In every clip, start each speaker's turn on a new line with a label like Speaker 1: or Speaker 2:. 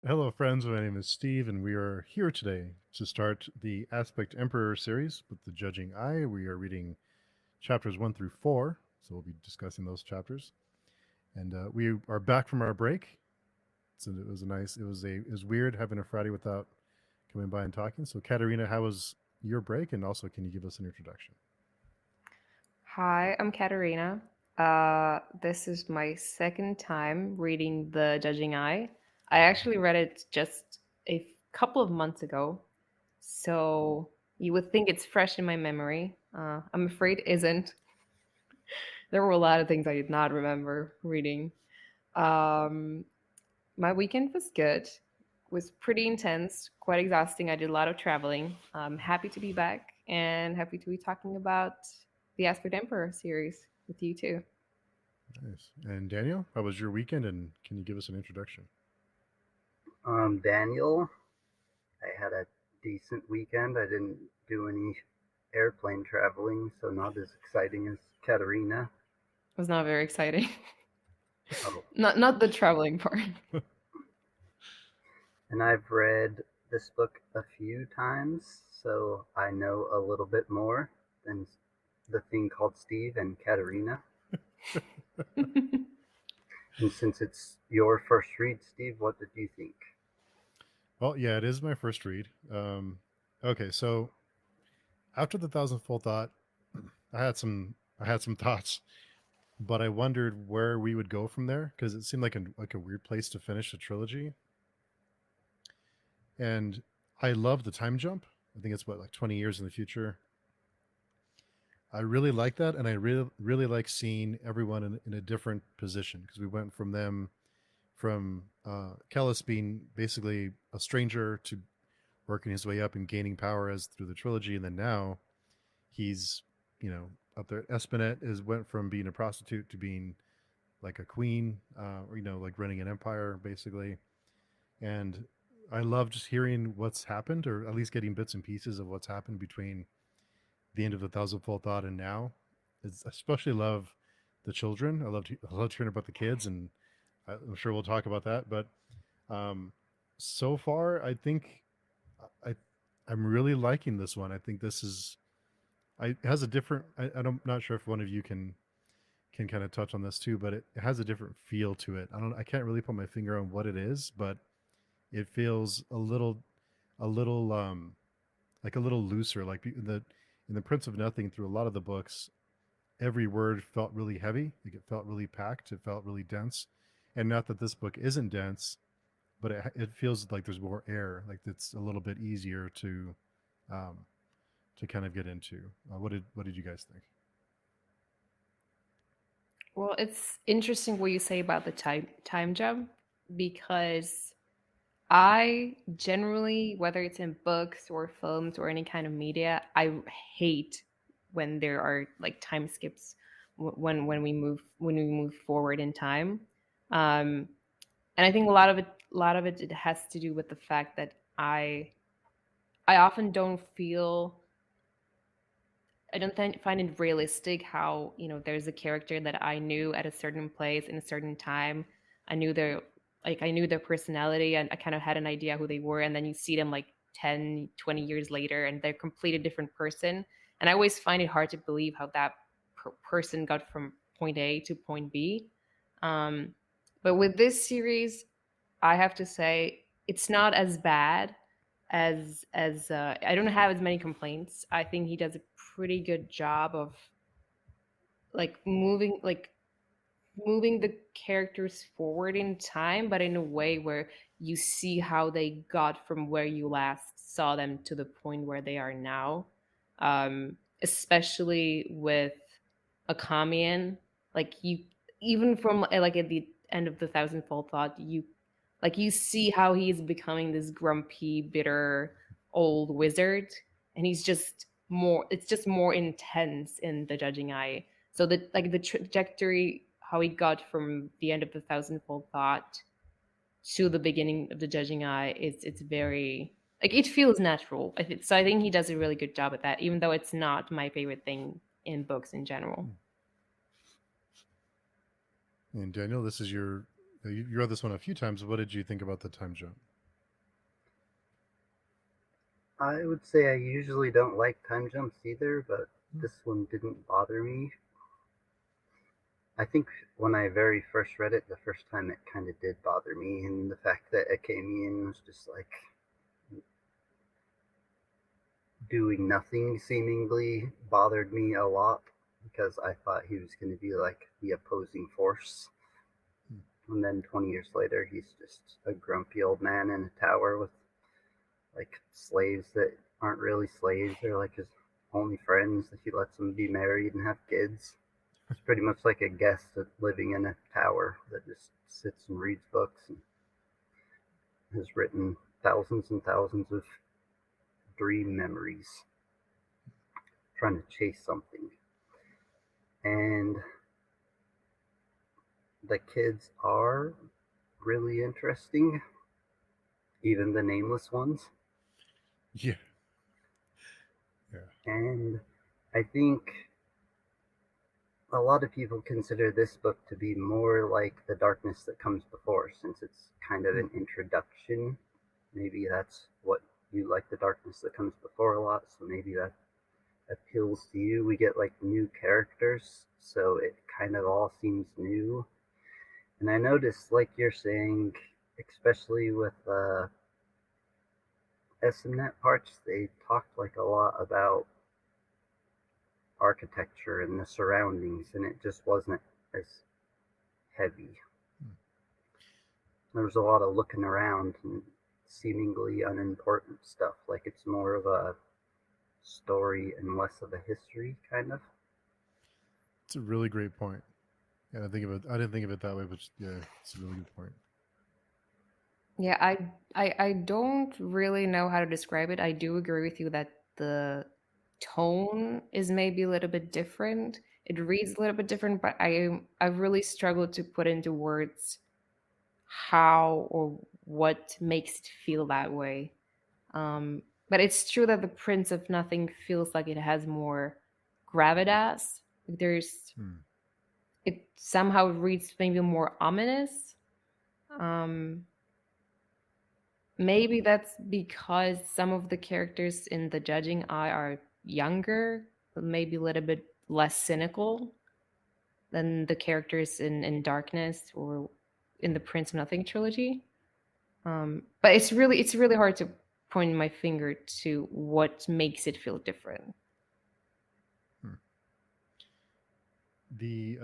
Speaker 1: Hello, friends. My name is Steve, and we are here today to start the Aspect Emperor series with the Judging Eye. We are reading chapters 1 through 4, so we'll be discussing those chapters. And we are back from our break. So it was weird having a Friday without coming by and talking. So, Katerina, how was your break? And also, can you give us an introduction?
Speaker 2: Hi, I'm Katerina. This is my second time reading The Judging Eye. I actually read it just a couple of months ago, so you would think it's fresh in my memory. I'm afraid it isn't. There were a lot of things I did not remember reading. Um, my weekend was good. Was pretty intense, quite exhausting. I did a lot of traveling. I'm happy to be back and happy to be talking about the Aspect Emperor series with you too.
Speaker 1: Nice. And Daniel, how was your weekend? And can you give us an introduction?
Speaker 3: Daniel, I had a decent weekend. I didn't do any airplane traveling, so not as exciting as Katerina.
Speaker 2: It was not very exciting.
Speaker 3: Oh,
Speaker 2: not the traveling part.
Speaker 3: and I've read this book a few times, so I know a little bit more than the thing called Steve and Katerina. And since it's your first read, Steve, what did you think?
Speaker 1: Well, yeah, it is my first read. Okay, so after the thousandfold thought, I had some I had some thoughts, but I wondered where we would go from there because it seemed like a weird place to finish a trilogy. And I love the time jump. I think it's what, like 20 years in the future. I really like that, and I really like seeing everyone in a different position because we went from them from Kellis being basically a stranger to working his way up and gaining power as through the trilogy, and then now he's up there. Espinet is went from being a prostitute to being like a queen, or like running an empire basically. And I love just hearing what's happened, or at least getting bits and pieces of what's happened between the end of the thousandfold thought and now. I especially love the children. I loved hearing about the kids, and I'm sure we'll talk about that. But um, so far, I think I I'm really liking this one. I think this is it has a different. I'm not sure if one of you can kind of touch on this too, but it has a different feel to it. I can't really put my finger on what it is, but it feels a little like a little looser. Like in the Prince of Nothing, through a lot of the books, every word felt really heavy. Like it felt really packed. It felt really dense. And not that this book isn't dense, but it feels like there's more air. Like it's a little bit easier um, to kind of get into. What did you guys think?
Speaker 2: Well, it's interesting what you say about the time jump because I generally, whether it's in books or films or any kind of media, I hate when there are like time skips when we move forward in time. Um, and I think a lot of it it has to do with the fact that I often don't feel find it realistic how there's a character that I knew at a certain place in a certain time. I knew their personality and I kind of had an idea who they were, and then you see them like 10, 20 years later and they're a completely different person. And I always find it hard to believe how that person got from point A to point B. Um, but with this series, I have to say it's not as bad as I don't have as many complaints. I think he does a pretty good job of like moving the characters forward in time, but in a way where you see how they got from where you last saw them to the point where they are now. Especially with Akamian, like you, even from like at the end of the thousandfold thought, you see how he's becoming this grumpy, bitter old wizard, and he's just more. It's just more intense in the Judging Eye. So the trajectory, how he got from the end of the thousandfold thought to the beginning of the Judging Eye, it's very like it feels natural. So I think he does a really good job at that, even though it's not my favorite thing in books in general.
Speaker 1: And Daniel, this is your You read this one a few times. What did you think about the time jump?
Speaker 3: I would say I usually don't like time jumps either, but
Speaker 1: Hmm.
Speaker 3: this one didn't bother me. I think when I very first read it, the first time, it kind of did bother me, and the fact that Akamian was just like doing nothing seemingly bothered me a lot because I thought he was going to be like the opposing force.
Speaker 1: Hmm.
Speaker 3: And then 20 years later, he's just a grumpy old man in a tower with like slaves that aren't really slaves. They're like his only friends that he lets them be married and have kids. It's pretty much like a guest living in a tower that just sits and reads books and has written thousands and thousands of dream memories trying to chase something. And the kids are really interesting, even the nameless ones.
Speaker 1: Yeah, yeah.
Speaker 3: And I think a lot of people consider this book to be more like The Darkness That Comes Before, since it's kind of
Speaker 1: Hmm.
Speaker 3: an introduction. Maybe that's what you like, The Darkness That Comes Before, a lot, so maybe that appeals to you. We get like new characters, so it kind of all seems new. And I noticed, like you're saying, especially with SMNet parts, they talked like a lot about architecture and the surroundings, and it just wasn't as heavy.
Speaker 1: Hmm.
Speaker 3: There was a lot of looking around and seemingly unimportant stuff. Like it's more of a story and less of a history, kind of.
Speaker 1: It's a really great point. Yeah, I didn't think of it that way, but yeah, it's a really good point.
Speaker 2: Yeah, I don't really know how to describe it. I do agree with you that the tone is maybe a little bit different. It reads a little bit different, but I've really struggled to put into words how or what makes it feel that way. But it's true that the Prince of Nothing feels like it has more gravitas. There's
Speaker 1: Hmm.
Speaker 2: it somehow reads maybe more ominous. Um, Maybe that's because some of the characters in the Judging Eye are younger, but maybe a little bit less cynical than the characters in Darkness or in the Prince of Nothing trilogy. But it's really hard to point my finger to what makes it feel different.
Speaker 1: Hmm. The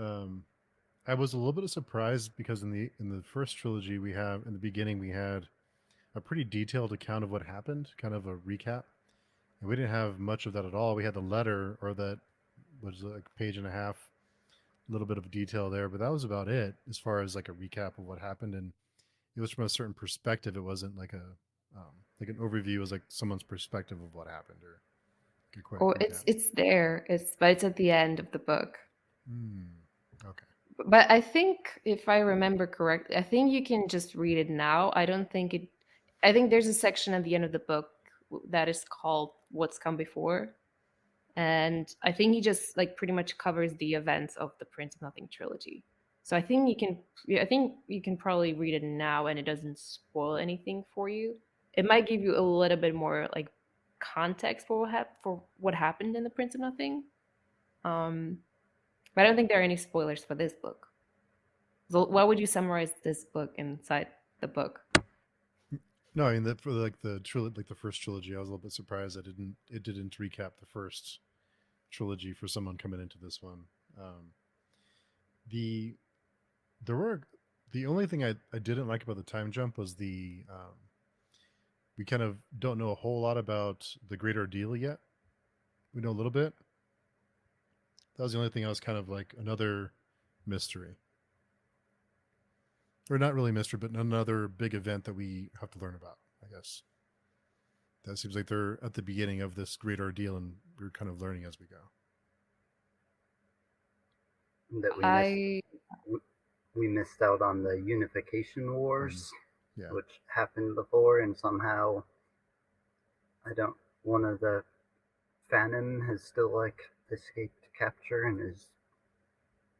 Speaker 1: I was a little bit surprised because in the first trilogy we have in the beginning we had a pretty detailed account of what happened, kind of a recap, and we didn't have much of that at all. We had the letter or that was like a page and a half, a little bit of detail there, but that was about it as far as like a recap of what happened, and it was from a certain perspective. It wasn't like an overview. It was like someone's perspective of what happened or like a quick
Speaker 2: Oh, it's
Speaker 1: recap.
Speaker 2: it's there. But it's at the end of the book.
Speaker 1: Hmm. Okay.
Speaker 2: But I think if I remember correctly, I think you can just read it now. I don't think it. I think there's a section at the end of the book that is called "What's Come Before," and I think he just like pretty much covers the events of the Prince of Nothing trilogy. So I think you can. Yeah, I think you can probably read it now, and it doesn't spoil anything for you. It might give you a little bit more like context for what happened in the Prince of Nothing. Um, but I don't think there are any spoilers for this book. So why would you summarize this book inside the book?
Speaker 1: No, I mean that for like the first trilogy, I was a little bit surprised that it didn't recap the first trilogy for someone coming into this one. Um, the there were the only thing I didn't like about the time jump was the we kind of don't know a whole lot about the Great Ordeal yet. We know a little bit. That was the only thing I was kind of like another mystery, or not really mystery, but another big event that we have to learn about. I guess that seems like they're at the beginning of this Great Ordeal, and we're kind of learning as we go.
Speaker 3: That
Speaker 2: I
Speaker 3: we missed out on the Unification
Speaker 1: Mm,
Speaker 3: Wars,
Speaker 1: yeah.
Speaker 3: which happened before, and somehow I don't. One of the Phantom has still like escaped capture and is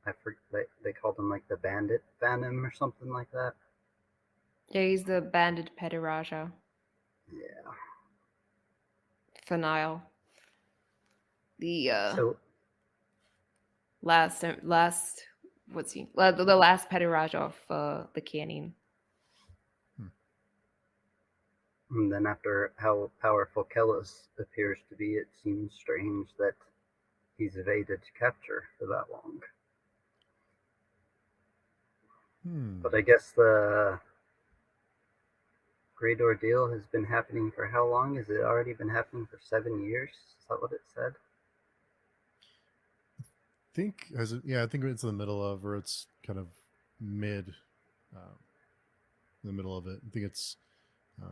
Speaker 3: I forget they called him like the Bandit Phantom or something like that.
Speaker 2: Yeah, he's the bandit Petiraja.
Speaker 3: Yeah.
Speaker 2: Fanile. The
Speaker 3: So
Speaker 2: last what's he? The last Petiraja of the canon.
Speaker 3: and then after how powerful Kellis appears to be, it seems strange that he's evaded capture for that long. But I guess the Great Ordeal has been happening for how long? Has it already been happening for 7 years? Is that what it said?
Speaker 1: I think it's in the middle of, or it's kind of mid, in the middle of it. I think it's, I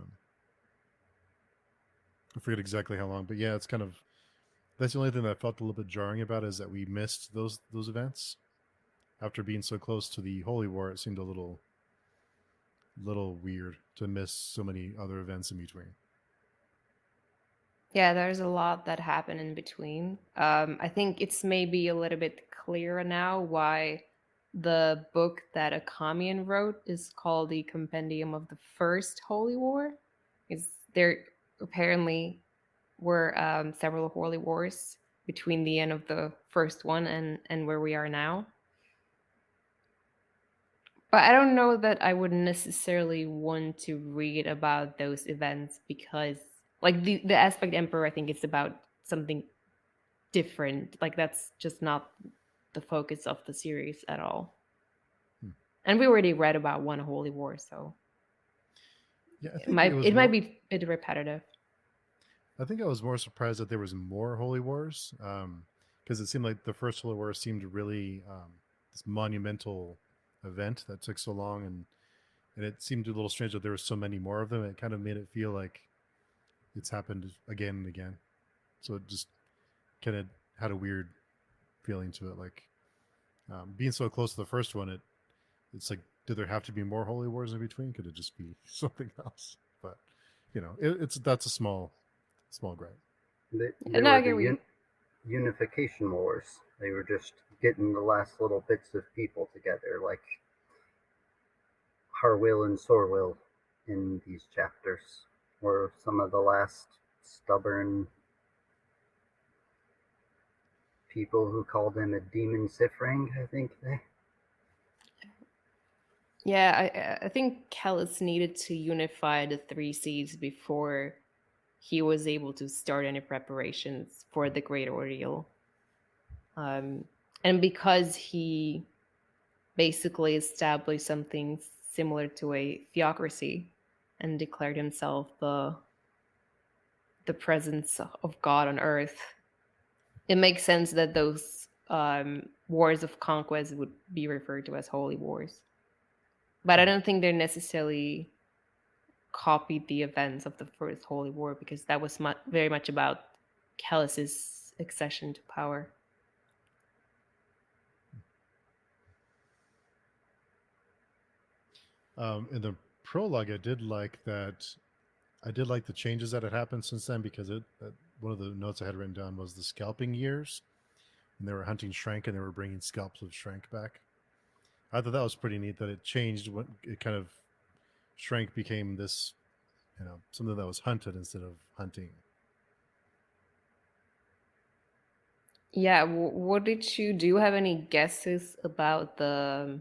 Speaker 1: forget exactly how long, but yeah, it's kind of, that's the only thing that I felt a little bit jarring about, is that we missed those events. After being so close to the Holy War, it seemed a little weird to miss so many other events in between.
Speaker 2: Yeah, there's a lot that happened in between. I think it's maybe a little bit clearer now why the book that Akamian wrote is called the Compendium of the First Holy War. Is there apparently were several holy wars between the end of the first one and where we are now. But I don't know that I would necessarily want to read about those events because, like, the Aspect Emperor, I think it's about something different. Like, that's just not the focus of the series at all. And we already read about one holy war, so
Speaker 1: yeah, I think
Speaker 2: it might be a bit repetitive.
Speaker 1: I think I was more surprised that there was more holy wars, because it seemed like the first holy war seemed really this monumental event that took so long, and it seemed a little strange that there were so many more of them. It kind of made it feel like it's happened again and again, so it just kind of had a weird feeling to it. Like being so close to the first one, it's like, did there have to be more holy wars in between? Could it just be something else? But that's a small gripe.
Speaker 3: They
Speaker 2: No, I
Speaker 3: were
Speaker 2: get
Speaker 3: the
Speaker 2: you.
Speaker 3: unification wars. They were just getting the last little bits of people together, like Harwill and Sorwill in these chapters, or some of the last stubborn people who called him a demon Sifrang, I think they.
Speaker 2: Yeah, I think Kellis needed to unify the three seeds before he was able to start any preparations for the Great Ordeal. And because he basically established something similar to a theocracy and declared himself the presence of God on earth, it makes sense that those wars of conquest would be referred to as holy wars. But I don't think they're necessarily copied the events of the first holy war because that was very much about Kellis's accession to power.
Speaker 1: In the prologue, I did like that. I did like the changes that had happened since then, because one of the notes I had written down was the scalping years, and they were hunting Shrank and they were bringing scalps of Shrank back. I thought that was pretty neat that it changed when it kind of Shrank became this, something that was hunted instead of hunting.
Speaker 2: Yeah, what did you do? You have any guesses about the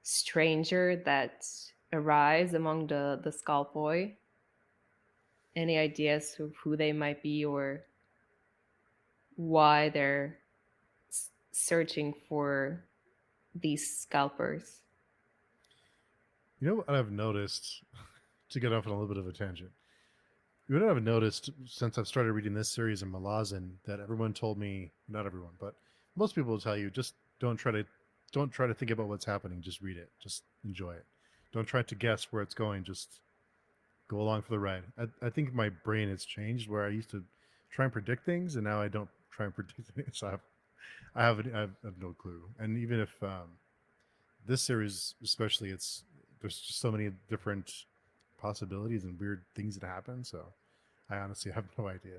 Speaker 2: stranger that arrives among the Skullboy? Any ideas of who they might be or why they're searching for these scalpers?
Speaker 1: You know what I've noticed, to get off on a little bit of a tangent. You know what I've noticed since I've started reading this series in Malazan, that everyone told me, not everyone, but most people will tell you, just don't try to think about what's happening. Just read it. Just enjoy it. Don't try to guess where it's going. Just go along for the ride. I think my brain has changed, where I used to try and predict things, and now I don't try and predict things. So I have no clue. And even if this series, especially, there's just so many different possibilities and weird things that happen. So I honestly have no idea.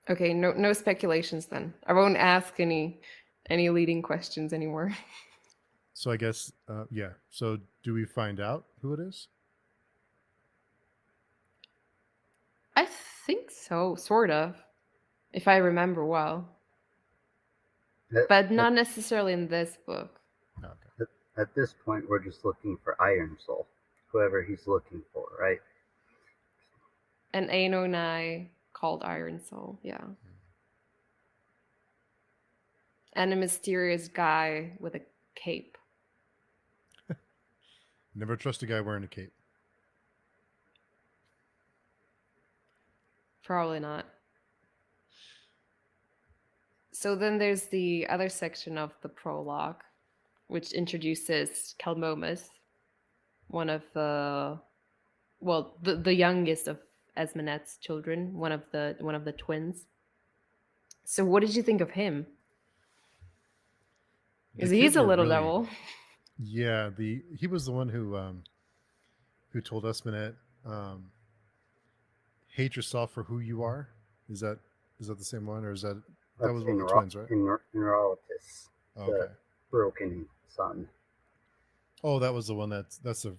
Speaker 2: Okay, no speculations then. I won't ask any leading questions anymore.
Speaker 1: So I guess, yeah. So do we find out who it is?
Speaker 2: I think so, sort of, if I remember well,
Speaker 3: At,
Speaker 2: but
Speaker 3: at,
Speaker 2: not necessarily in this book.
Speaker 1: Oh, okay.
Speaker 3: at this point, we're just looking for Iron Soul, whoever he's looking for, right?
Speaker 2: An Aenonai called Iron Soul, yeah. And a mysterious guy with a cape.
Speaker 1: Never trust a guy wearing a cape.
Speaker 2: Probably not. So then there's the other section of the prologue, which introduces Kelmomus, one of the youngest of Esmenet's children, one of the twins. So what did you think of him? Because
Speaker 1: The
Speaker 2: he's
Speaker 1: kids
Speaker 2: a
Speaker 1: were
Speaker 2: little
Speaker 1: really,
Speaker 2: devil.
Speaker 1: yeah. He was the one who told us, Minette, hate yourself for who you are. Is that the same one, or is that
Speaker 3: That's
Speaker 1: was one of the twins, right?
Speaker 3: Neurolitis,
Speaker 1: Oh,
Speaker 3: the
Speaker 1: okay.
Speaker 3: broken son.
Speaker 1: Oh, that was the one that's the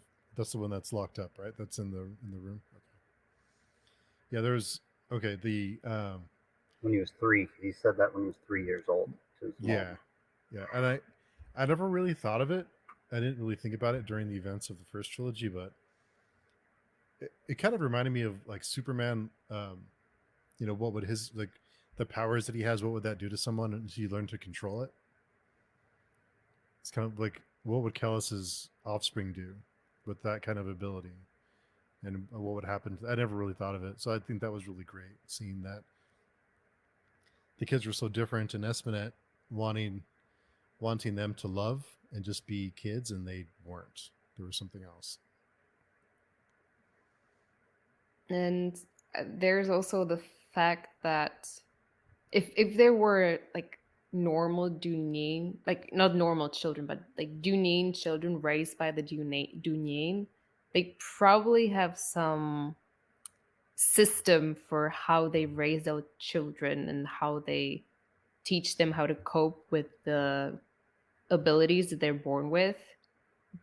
Speaker 1: one that's locked up, right? That's in the room. Okay. Yeah, there's okay.
Speaker 3: When he was 3, he said that when he was 3 years old to his mom.
Speaker 1: Yeah, and I never really thought of it. I didn't really think about it during the events of the first trilogy, but it kind of reminded me of like Superman. What would his like the powers that he has? What would that do to someone until you learn to control it? It's kind of like what would Kellis's offspring do with that kind of ability, and what would happen? I never really thought of it, so I think that was really great seeing that the kids were so different, and Espenet wanting them to love and just be kids, and they weren't. There was something else.
Speaker 2: And there's also the fact that if there were like normal Dunyin, like not normal children, but like Dunyin children raised by the Dunyin, they probably have some system for how they raise their children and how they teach them how to cope with the abilities that they're born with.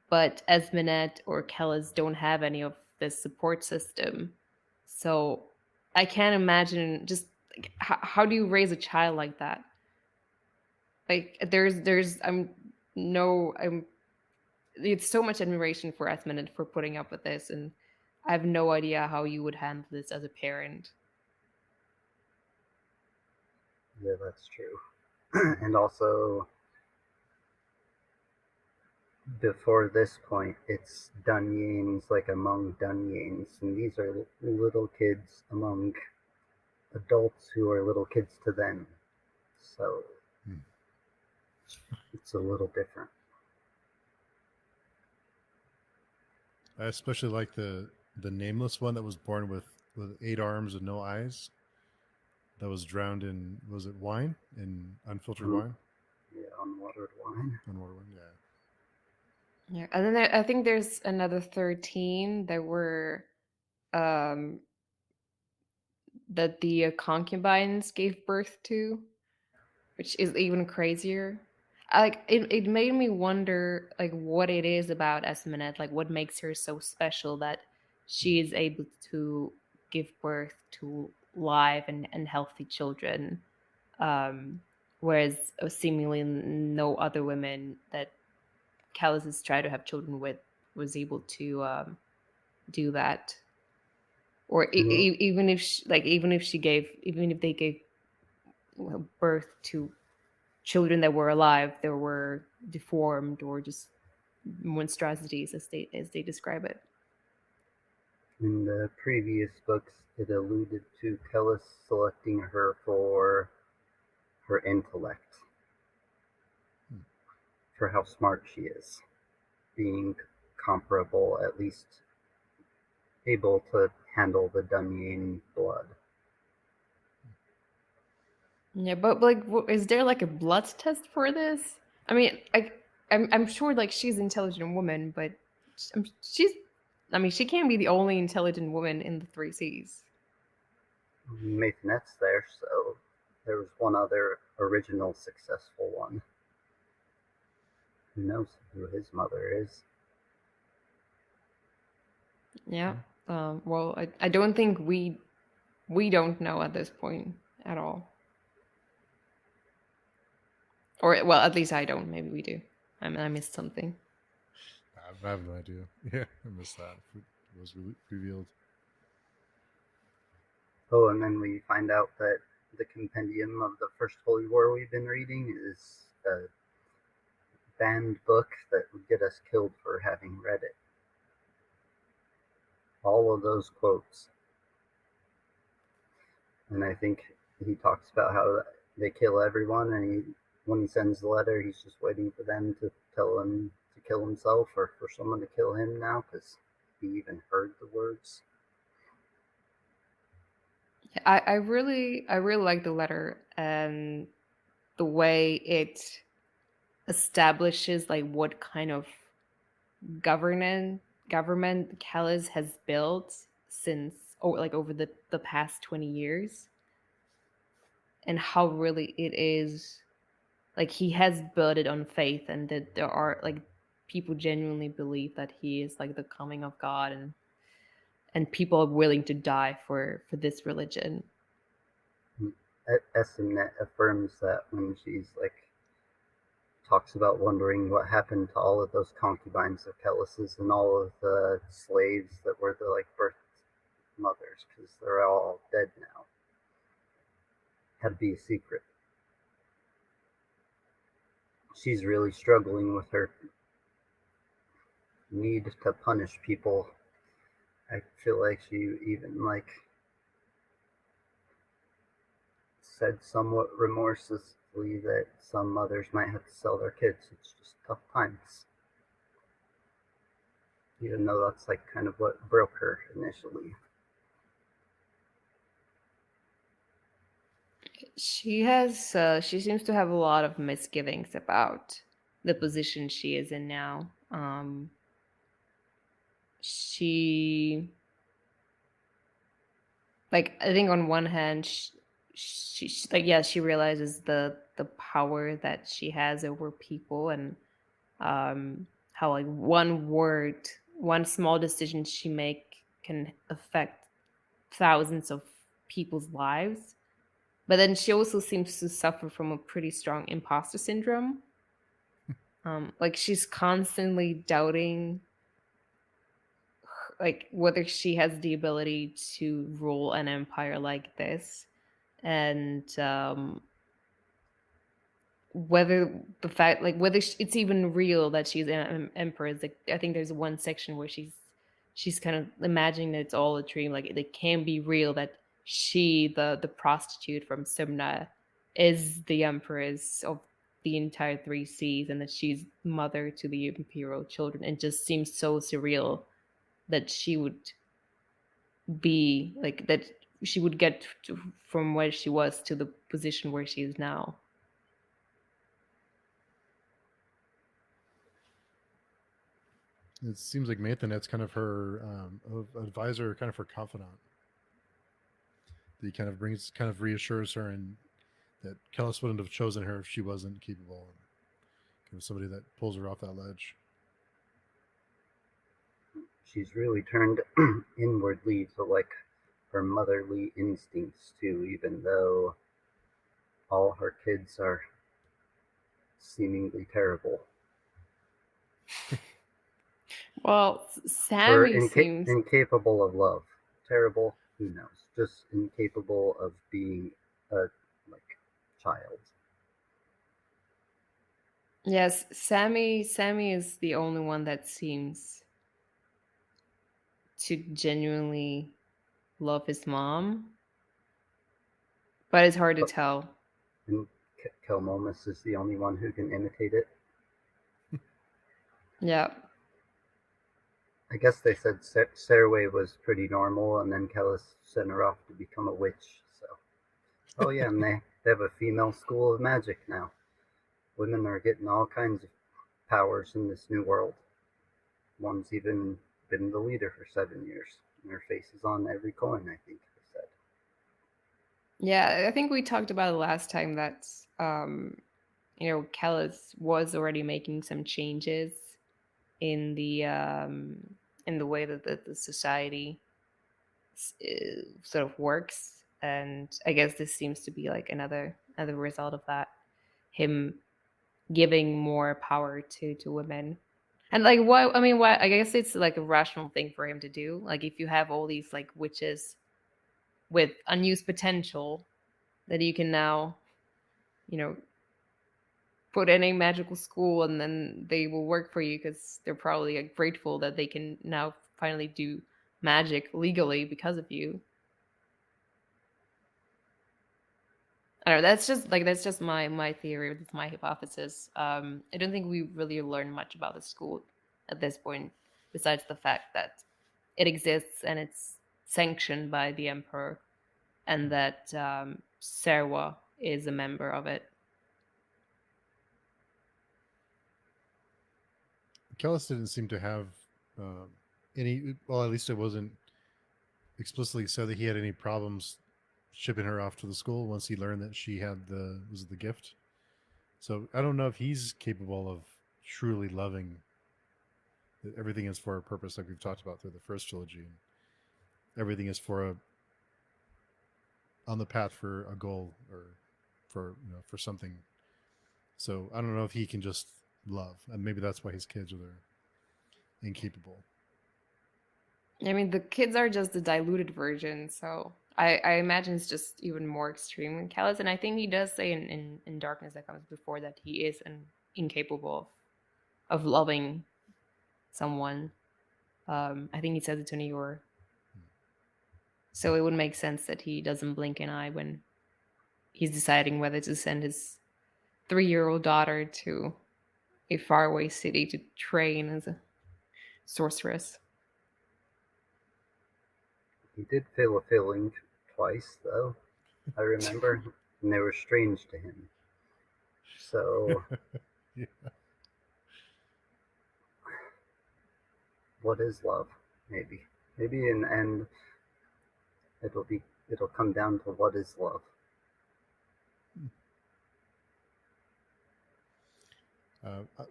Speaker 2: But Esminet or Kellis don't have any of this support system. So I can't imagine just like, how do you raise a child like that? Like I'm it's so much admiration for Esminet for putting up with this, and I have no idea how you would handle this as a parent.
Speaker 3: Yeah, that's true. And also, before this point, it's Dunyans like among Dunyans, and these are little kids among adults who are little kids to them. So it's a little different.
Speaker 1: I especially like the nameless one that was born with 8 arms and no eyes. That was drowned in, was it wine? In unfiltered wine?
Speaker 3: Yeah, unwatered wine.
Speaker 1: Unwatered wine, yeah.
Speaker 2: Yeah, and then I think there's another 13 that were um that the concubines gave birth to, which is even crazier. It made me wonder like what it is about Esmenet, like what makes her so special that she is able to give birth to live and healthy children, whereas seemingly no other women that Callis has tried to have children with was able to do that. Or even if they gave birth to children that were alive, that were deformed or just monstrosities as they describe it.
Speaker 3: In the previous books, it alluded to Kellis selecting her for her intellect, for how smart she is, being comparable, at least able to handle the Dunyan blood.
Speaker 2: Yeah, but like, is there like a blood test for this? I mean, I'm sure like she's an intelligent woman, but she's, I mean, she can't be the only intelligent woman in the Three Seas.
Speaker 3: Maisonette's there, so there was one other original successful one. Who knows who his mother is?
Speaker 2: Yeah. Well, I don't think we don't know at this point at all. Or well, at least I don't. Maybe we do. I missed something.
Speaker 1: I have no idea. Yeah, I missed that. It was revealed.
Speaker 3: Oh, and then we find out that the compendium of the First Holy War we've been reading is a banned book that would get us killed for having read it. All of those quotes. And I think he talks about how they kill everyone, and when he sends the letter, he's just waiting for them to tell him to kill himself or for someone to kill him now, because he even heard the words.
Speaker 2: I really like the letter and the way it establishes like what kind of government Callus has built since over the past 20 years, and how really it is like he has built it on faith, and that there are like people genuinely believe that he is like the coming of God, and people are willing to die for this religion.
Speaker 3: Essenet affirms that when she's like talks about wondering what happened to all of those concubines of Kellis's and all of the slaves that were the like birth mothers, because they're all dead now. Had to be a secret. She's really struggling with her need to punish people. I feel like she even like said somewhat remorselessly that some mothers might have to sell their kids. It's just tough times. Even though that's like kind of what broke her initially.
Speaker 2: She seems to have a lot of misgivings about the position she is in now. She like I think on one hand she like yeah, she realizes the power that she has over people, and how like one word, one small decision she make can affect thousands of people's lives. But then she also seems to suffer from a pretty strong imposter syndrome. Like she's constantly doubting like whether she has the ability to rule an empire like this, and whether the fact like whether it's even real that she's an empress. Like I think there's one section where she's kind of imagining that it's all a dream, like it can be real that she, the prostitute from Simna, is the empress of the entire three seas, and that she's mother to the imperial children. It just seems so surreal that she would be like that, she would get from where she was to the position where she is now.
Speaker 1: It seems like Nathanette's kind of her advisor, kind of her confidant. He kind of reassures her, and that Kellis wouldn't have chosen her if she wasn't capable, and kind of somebody that pulls her off that ledge.
Speaker 3: She's really turned inwardly to like her motherly instincts too, even though all her kids are seemingly terrible.
Speaker 2: Well, Sammy seems
Speaker 3: incapable of love. Terrible, who knows? Just incapable of being a like child.
Speaker 2: yes, Sammy is the only one that seems to genuinely love his mom, but it's hard to tell.
Speaker 3: And Kelmomus is the only one who can imitate it.
Speaker 2: Yeah.
Speaker 3: I guess they said Serway was pretty normal, and then Kellis sent her off to become a witch. So, oh yeah, and they have a female school of magic now. Women are getting all kinds of powers in this new world. One's even been the leader for 7 years, and her face is on every coin, I think they said.
Speaker 2: Yeah, I think we talked about it last time that um, Callus was already making some changes in the way that the society sort of works, and I guess this seems to be like another result of that. Him giving more power to women. And like what I mean, what I guess it's like a rational thing for him to do. Like if you have all these like witches with unused potential that you can now, you know, put in a magical school and then they will work for you because they're probably like, grateful that they can now finally do magic legally because of you. I don't know. That's just my theory. That's my hypothesis. I don't think we really learn much about the school at this point, besides the fact that it exists and it's sanctioned by the emperor, and that Serwa is a member of it.
Speaker 1: Kellis didn't seem to have uh, any. Well, at least it wasn't explicitly said that he had any problems shipping her off to the school once he learned that she had the gift. So I don't know if he's capable of truly loving. That everything is for a purpose, like we've talked about through the first trilogy, and everything is for a on the path for a goal or for something. So I don't know if he can just love, and maybe that's why his kids are incapable.
Speaker 2: I mean, the kids are just the diluted version, so I imagine it's just even more extreme than Callus. And I think he does say in Darkness That Comes Before that he is incapable of loving someone. I think he says it to Nior. So it would make sense that he doesn't blink an eye when he's deciding whether to send his 3-year-old daughter to a faraway city to train as a sorceress.
Speaker 3: He did feel a feeling twice, though, I remember, and they were strange to him. So,
Speaker 1: Yeah.
Speaker 3: what is love? Maybe in the end, it'll come down to what is love.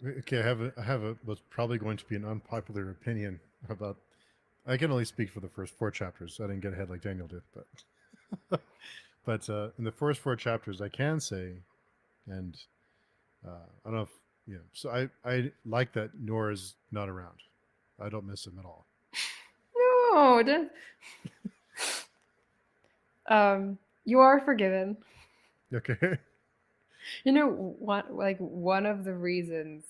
Speaker 1: Okay, I have a what's probably going to be an unpopular opinion about. I can only speak for the first 4 chapters. So I didn't get ahead like Daniel did, but in the first 4 chapters, I can say, and I don't know if So I like that Nora's not around. I don't miss him at all.
Speaker 2: No, you are forgiven.
Speaker 1: Okay.
Speaker 2: What? Like one of the reasons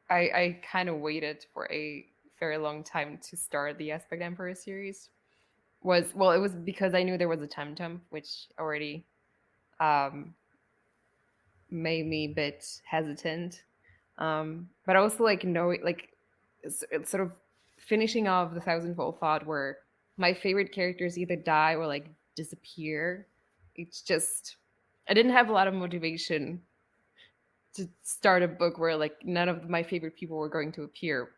Speaker 2: I kind of waited for a very long time to start the Aspect Emperor series it was because I knew there was a time jump, which already um, made me a bit hesitant. But also like knowing like it's sort of finishing off the Thousandfold Thought where my favorite characters either die or like disappear. It's just I didn't have a lot of motivation to start a book where like none of my favorite people were going to appear,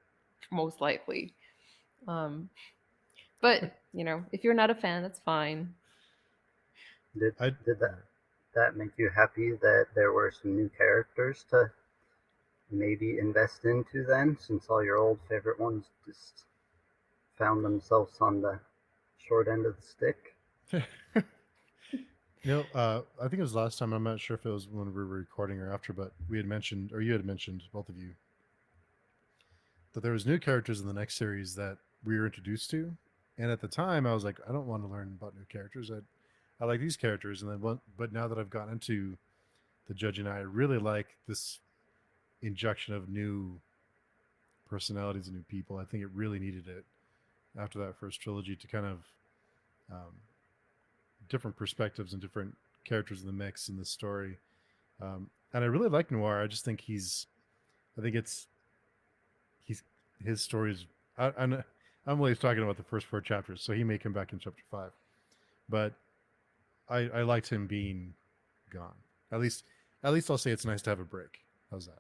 Speaker 2: most likely. Um, but if you're not a fan, that's fine.
Speaker 3: Did
Speaker 1: I
Speaker 3: did that make you happy that there were some new characters to maybe invest into then, since all your old favorite ones just found themselves on the short end of the stick?
Speaker 1: I think it was last time. I'm not sure if it was when we were recording or after, but we had mentioned, or you had mentioned, both of you, that there was new characters in the next series that we were introduced to, and at the time I was like, I don't want to learn about new characters. I like these characters, and then but now that I've gotten into the Judge and I really like this injection of new personalities and new people. I think it really needed it after that first trilogy to kind of um, different perspectives and different characters in the mix in the story. And I really like Noir. I just think I think he's his stories. I'm only talking about the first 4 chapters, so he may come back in chapter 5. But I liked him being gone. At least I'll say it's nice to have a break. How's that?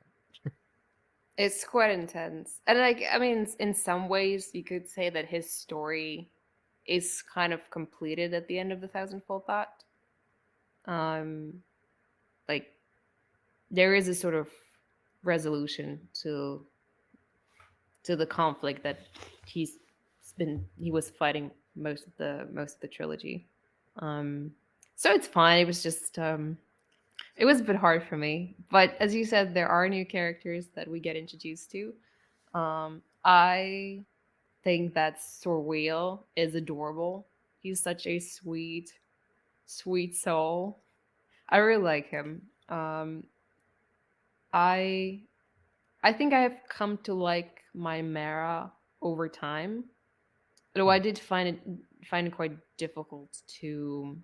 Speaker 2: It's quite intense. And like I mean in some ways you could say that his story is kind of completed at the end of the Thousandfold Thought. Like there is a sort of resolution to the conflict that he was fighting most of the trilogy. Um, so it's fine. It was just it was a bit hard for me, but as you said, there are new characters that we get introduced to. I think that Sorwheel is adorable. He's such a sweet soul. I really like him. I I think I have come to like my Mara over time, though I did find it quite difficult to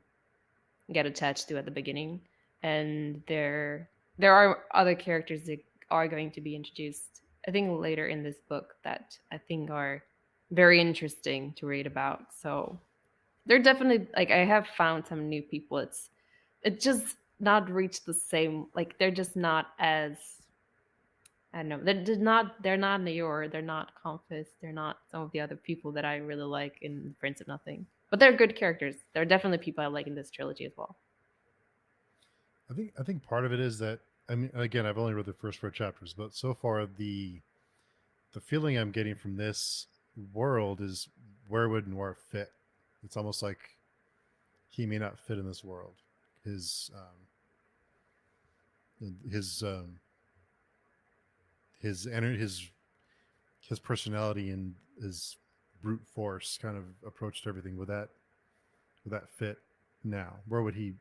Speaker 2: get attached to at the beginning. And there are other characters that are going to be introduced, I think, later in this book that I think are very interesting to read about. So they're definitely like I have found some new people. It's just not reached the same, like they're just not as, I don't know. They're not Nayor, they're not Comfus, they're not some of the other people that I really like in Prince of Nothing. But they're good characters. They're definitely people I like in this trilogy as well.
Speaker 1: I think part of it is that, I mean, again, I've only read the first 4 chapters, but so far the feeling I'm getting from this world is, where would Noir fit? It's almost like he may not fit in this world. His his his energy, his personality, and his brute force kind of approach to everything. Would that fit now? Where would he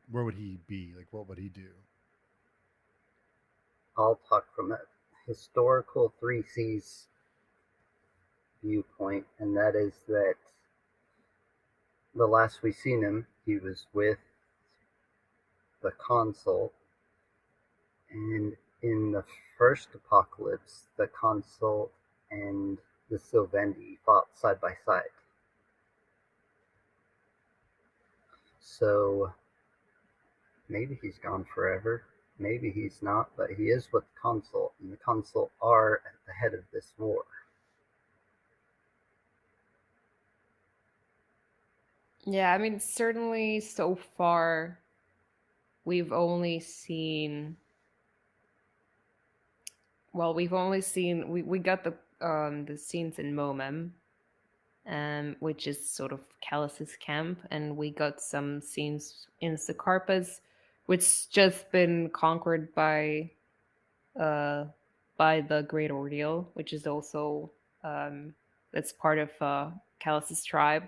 Speaker 1: be? Like, what would he do?
Speaker 3: I'll talk from a historical 3C's viewpoint, and that is that the last we seen him, he was with the Consul, and in the first apocalypse, the Consul and the Sylvendi fought side by side. So maybe he's gone forever, maybe he's not, but he is with the Consul, and the Consul are at the head of this war.
Speaker 2: Yeah, I mean, certainly so far, we've only seen. Well, we've only seen we got the scenes in Momem, which is sort of Callus's camp, and we got some scenes in Sakarpas, which just been conquered uh by the Great Ordeal, which is also that's part of Callus's tribe.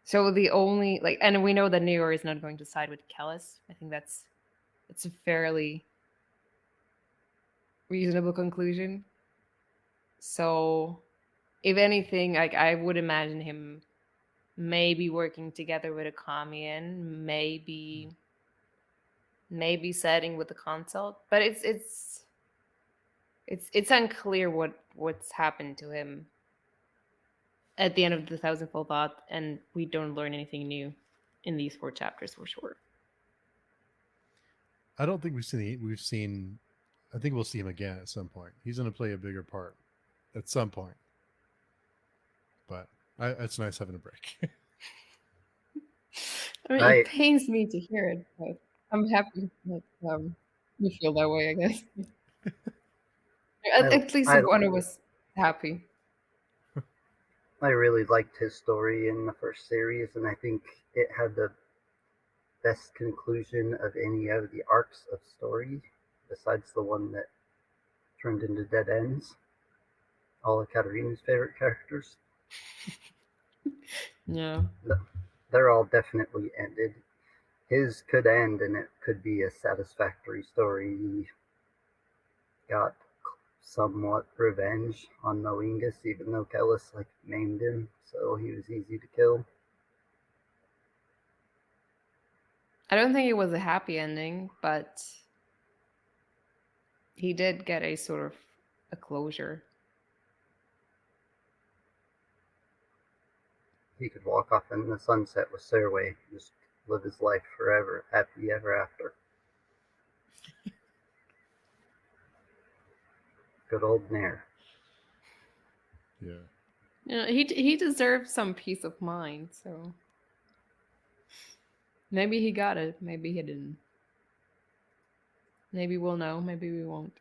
Speaker 2: So the only like, and we know that New York is not going to side with Callus. I think that's a fairly reasonable conclusion. So, if anything, like I would imagine him maybe working together with a Kamian, maybe setting with the consult, but it's unclear what's happened to him at the end of the Thousandfold Thought, and we don't learn anything new in these 4 chapters for sure.
Speaker 1: I don't think we've seen. I think we'll see him again at some point. He's going to play a bigger part at some point. But it's nice having a break.
Speaker 2: I mean, it pains me to hear it, but I'm happy that you feel that way, I guess. At least one of us happy.
Speaker 3: I really liked his story in the first series, and I think it had the best conclusion of any of the arcs of story, besides the one that turned into dead ends. All of Katerina's favorite characters.
Speaker 2: Yeah.
Speaker 3: They're all definitely ended. His could end, and it could be a satisfactory story. He got somewhat revenge on Moengus, even though Kellis maimed him, so he was easy to kill.
Speaker 2: I don't think it was a happy ending, but he did get a sort of a closure.
Speaker 3: He could walk off in the sunset with Serway, just live his life forever, happy ever after. Good old Nair.
Speaker 1: Yeah.
Speaker 2: Yeah, he deserves some peace of mind, so maybe he got it, maybe he didn't. Maybe we'll know, maybe we won't.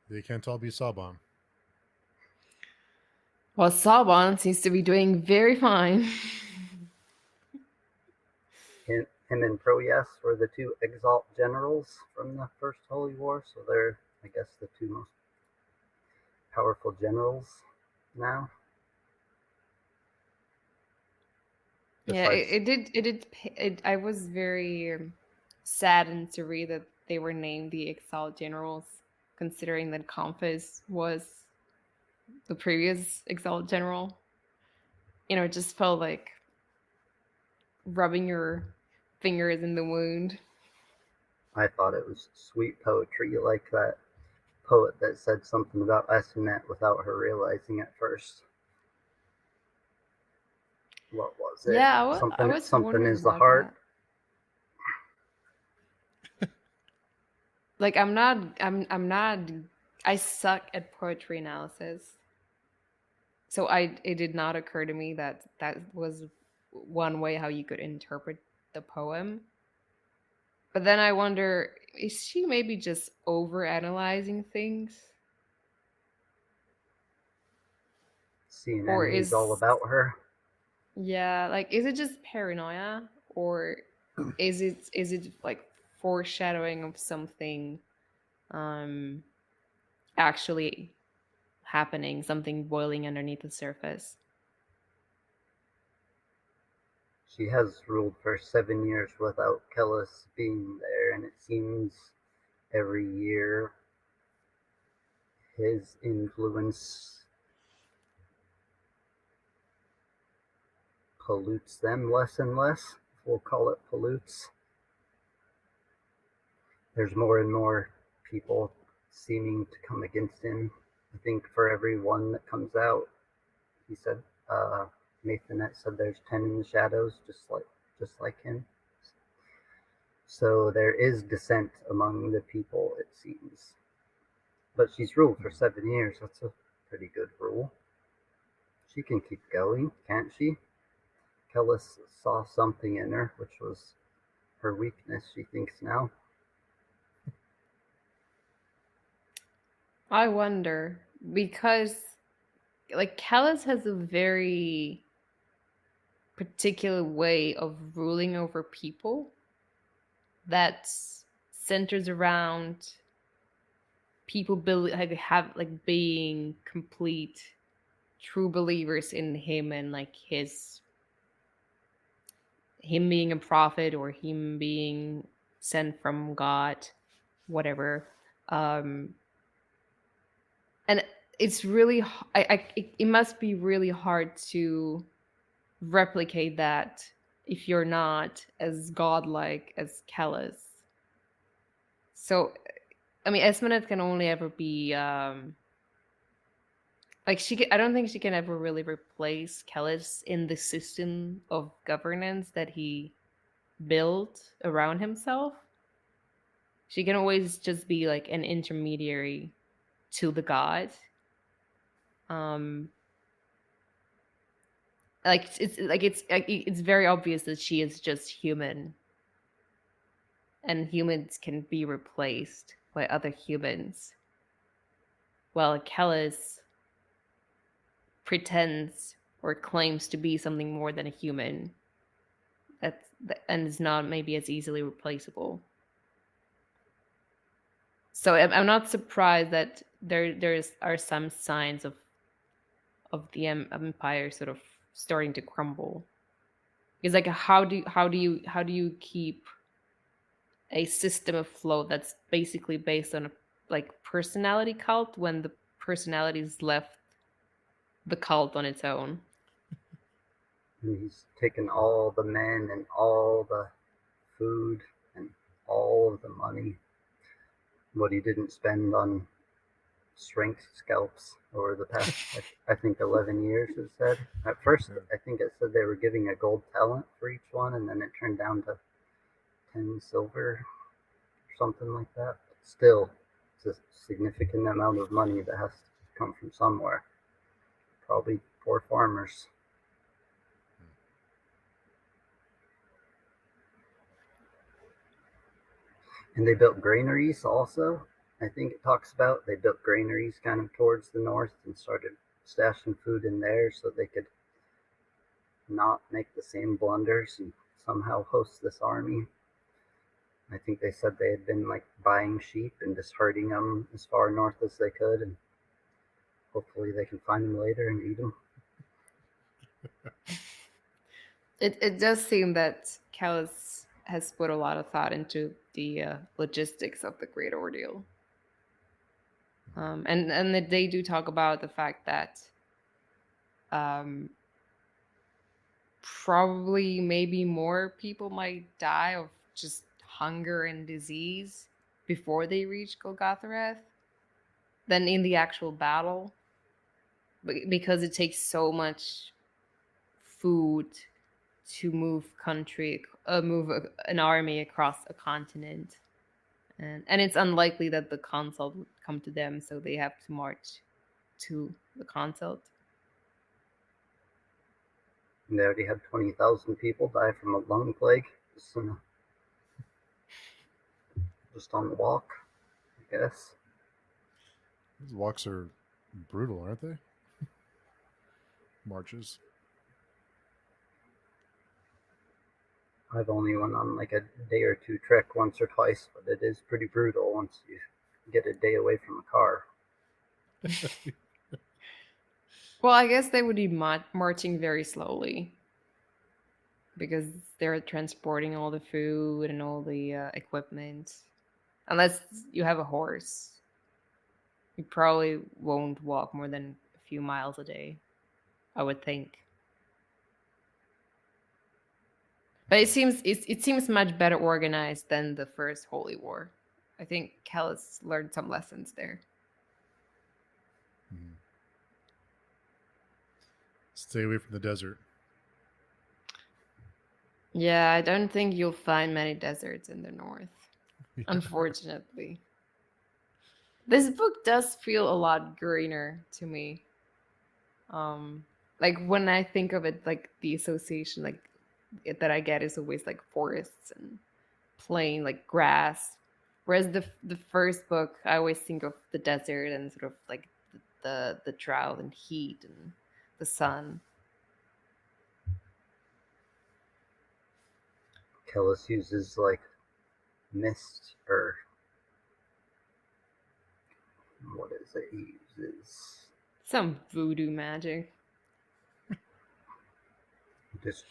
Speaker 1: They can't all be Saban.
Speaker 2: Well, Saban seems to be doing very fine.
Speaker 3: Him and Proyas were the two Exalt generals from the First Holy War, so they're, I guess, the two most powerful generals now.
Speaker 2: Yeah,
Speaker 3: Besides,
Speaker 2: I was very saddened to read that they were named the Exalt Generals, considering that Compass was the previous Exalt General. It just felt like rubbing your fingers in the wound.
Speaker 3: I thought it was sweet poetry, like that poet that said something about Essenet without her realizing it first. What was it?
Speaker 2: Yeah, I
Speaker 3: Something,
Speaker 2: was
Speaker 3: something
Speaker 2: wondering
Speaker 3: is the
Speaker 2: about
Speaker 3: heart.
Speaker 2: that. Like I'm not I suck at poetry analysis. So it did not occur to me that that was one way how you could interpret the poem. But then I wonder, is she maybe just over analyzing things? Or
Speaker 3: CNN is all
Speaker 2: is
Speaker 3: about her.
Speaker 2: yeah, like is it just paranoia? Or is it like foreshadowing of something um actually happening, something boiling underneath the surface?
Speaker 3: She has ruled for 7 years without Kellis being there, and it seems every year his influence pollutes them less and less. We'll call it pollutes. There's more and more people seeming to come against him. I think for every one that comes out, he said, Nathanette said there's 10 in the shadows, just like him. So there is dissent among the people, it seems. But she's ruled for 7 years. That's a pretty good rule. She can keep going, can't she? Kellis saw something in her, which was her weakness, she thinks now.
Speaker 2: I wonder because like Callus has a very particular way of ruling over people that centers around people like being complete true believers in him and like him being a prophet or him being sent from God, whatever. Um, and it's really it must be really hard to replicate that if you're not as godlike as Kellis. So, I mean, Esmenet can only ever be like I don't think she can ever really replace Kellis in the system of governance that he built around himself. She can always just be like an intermediary to the god. Um, it's very obvious that she is just human, and humans can be replaced by other humans. While Kellis pretends or claims to be something more than a human, and is not maybe as easily replaceable. So I'm not surprised that there are some signs of the empire sort of starting to crumble. Because like how do you keep a system afloat that's basically based on a like personality cult when the personalities left the cult on its own?
Speaker 3: And he's taken all the men and all the food and all of the money. What he didn't spend on strength scalps over the past, I think, 11 years, it said. At first, I think it said they were giving a gold talent for each one, and then it turned down to 10 silver or something like that. But still, it's a significant amount of money that has to come from somewhere. Probably poor farmers. And they built granaries also. I think it talks about they built granaries kind of towards the north and started stashing food in there so they could not make the same blunders and somehow host this army. I think they said they had been like buying sheep and just herding them as far north as they could, and hopefully they can find them later and eat them.
Speaker 2: It does seem that Callus has put a lot of thought into the logistics of the Great Ordeal. And that they do talk about the fact that um, probably maybe more people might die of just hunger and disease before they reach Golgotha than in the actual battle, because it takes so much food to move an army across a continent, and it's unlikely that the consult would come to them, so they have to march to the consult.
Speaker 3: And they already had 20,000 people die from a lung plague just on the walk, I guess.
Speaker 1: These walks are brutal, aren't they? Marches.
Speaker 3: I've only went on like a day or two trek once or twice, but it is pretty brutal once you get a day away from a car.
Speaker 2: Well, I guess they would be marching very slowly because they're transporting all the food and all the equipment. Unless you have a horse, you probably won't walk more than a few miles a day, I would think. But it seems much better organized than the first Holy War. I think Callus learned some lessons there.
Speaker 1: Mm-hmm. Stay away from the desert.
Speaker 2: Yeah, I don't think you'll find many deserts in the north, unfortunately. This book does feel a lot greener to me. Like when I think of it, like the association that I get is always like forests and plain like grass. Whereas the first book, I always think of the desert and sort of like the drought and heat and the sun.
Speaker 3: Kellis uses like mist, or what is it he uses?
Speaker 2: Some voodoo magic.
Speaker 3: Just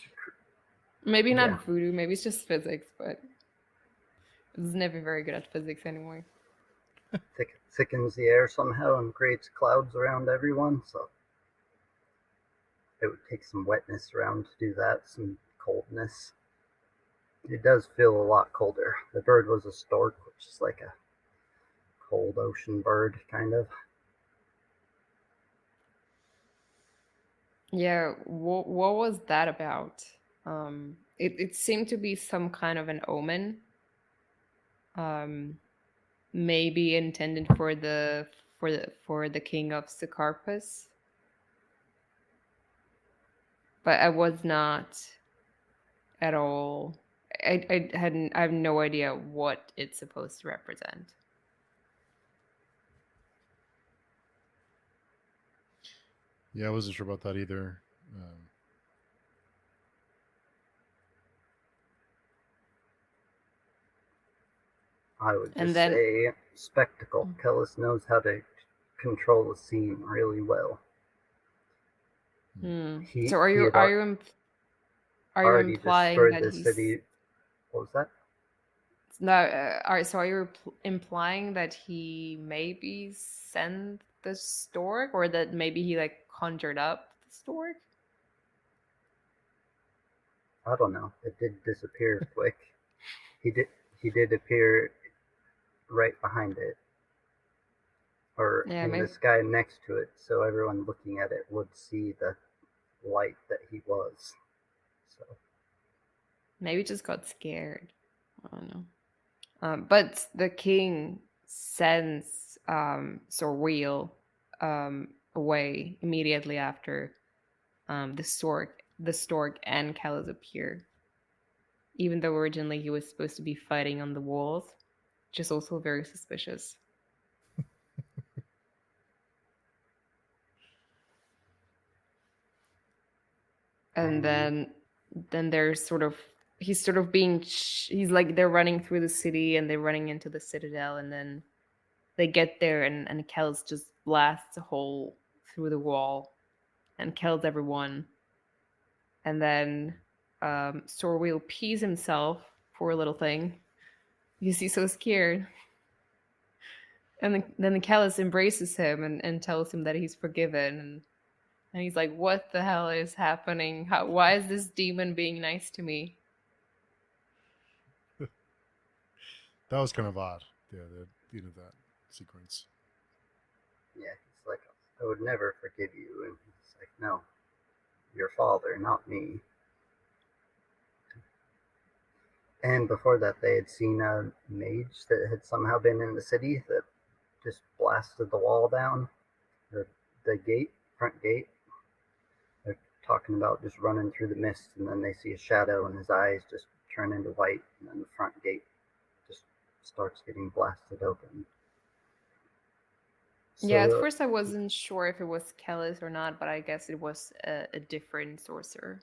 Speaker 2: Maybe not
Speaker 3: yeah.
Speaker 2: voodoo, maybe it's just physics, but I was never very good at physics anyway.
Speaker 3: Thickens the air somehow and creates clouds around everyone, so it would take some wetness around to do that, some coldness. It does feel a lot colder. The bird was a stork, which is like a cold ocean bird, kind of.
Speaker 2: Yeah, what was that about? It seemed to be some kind of an omen. Maybe intended for the king of Sucarpus. But I was not at all. I have no idea what it's supposed to represent.
Speaker 1: Yeah, I wasn't sure about that either.
Speaker 3: I would just say spectacle. Kellis knows how to control the scene really well.
Speaker 2: So are you implying
Speaker 3: destroyed
Speaker 2: that
Speaker 3: the city? What was that?
Speaker 2: No, so are you implying that he maybe sent the stork, or that maybe he like conjured up the stork?
Speaker 3: I don't know. It did disappear quick. He did appear right behind it, or in the sky next to it, so everyone looking at it would see the light that he was. So
Speaker 2: maybe just got scared. I don't know. But the king sends Sorweel away immediately after the stork and Callus appear. Even though originally he was supposed to be fighting on the walls. which is also very suspicious. And then there's sort of he's sort of being he's like they're running through the city and they're running into the citadel, and then they get there and Kells just blasts a hole through the wall and kills everyone. And then Sorwheel pees himself, poor little thing, because he's so scared. And then the Callus embraces him and tells him that he's forgiven. And he's like, what the hell is happening? Why is this demon being nice to me?
Speaker 1: That was kind of odd. Yeah, that sequence.
Speaker 3: Yeah, he's like, I would never forgive you. And he's like, no, your father, not me. And before that, they had seen a mage that had somehow been in the city that just blasted the wall down, or the gate, front gate. They're talking about just running through the mist, and then they see a shadow, and his eyes just turn into white, and then the front gate just starts getting blasted open.
Speaker 2: Yeah, at first I wasn't sure if it was Kellis or not, but I guess it was a different sorcerer.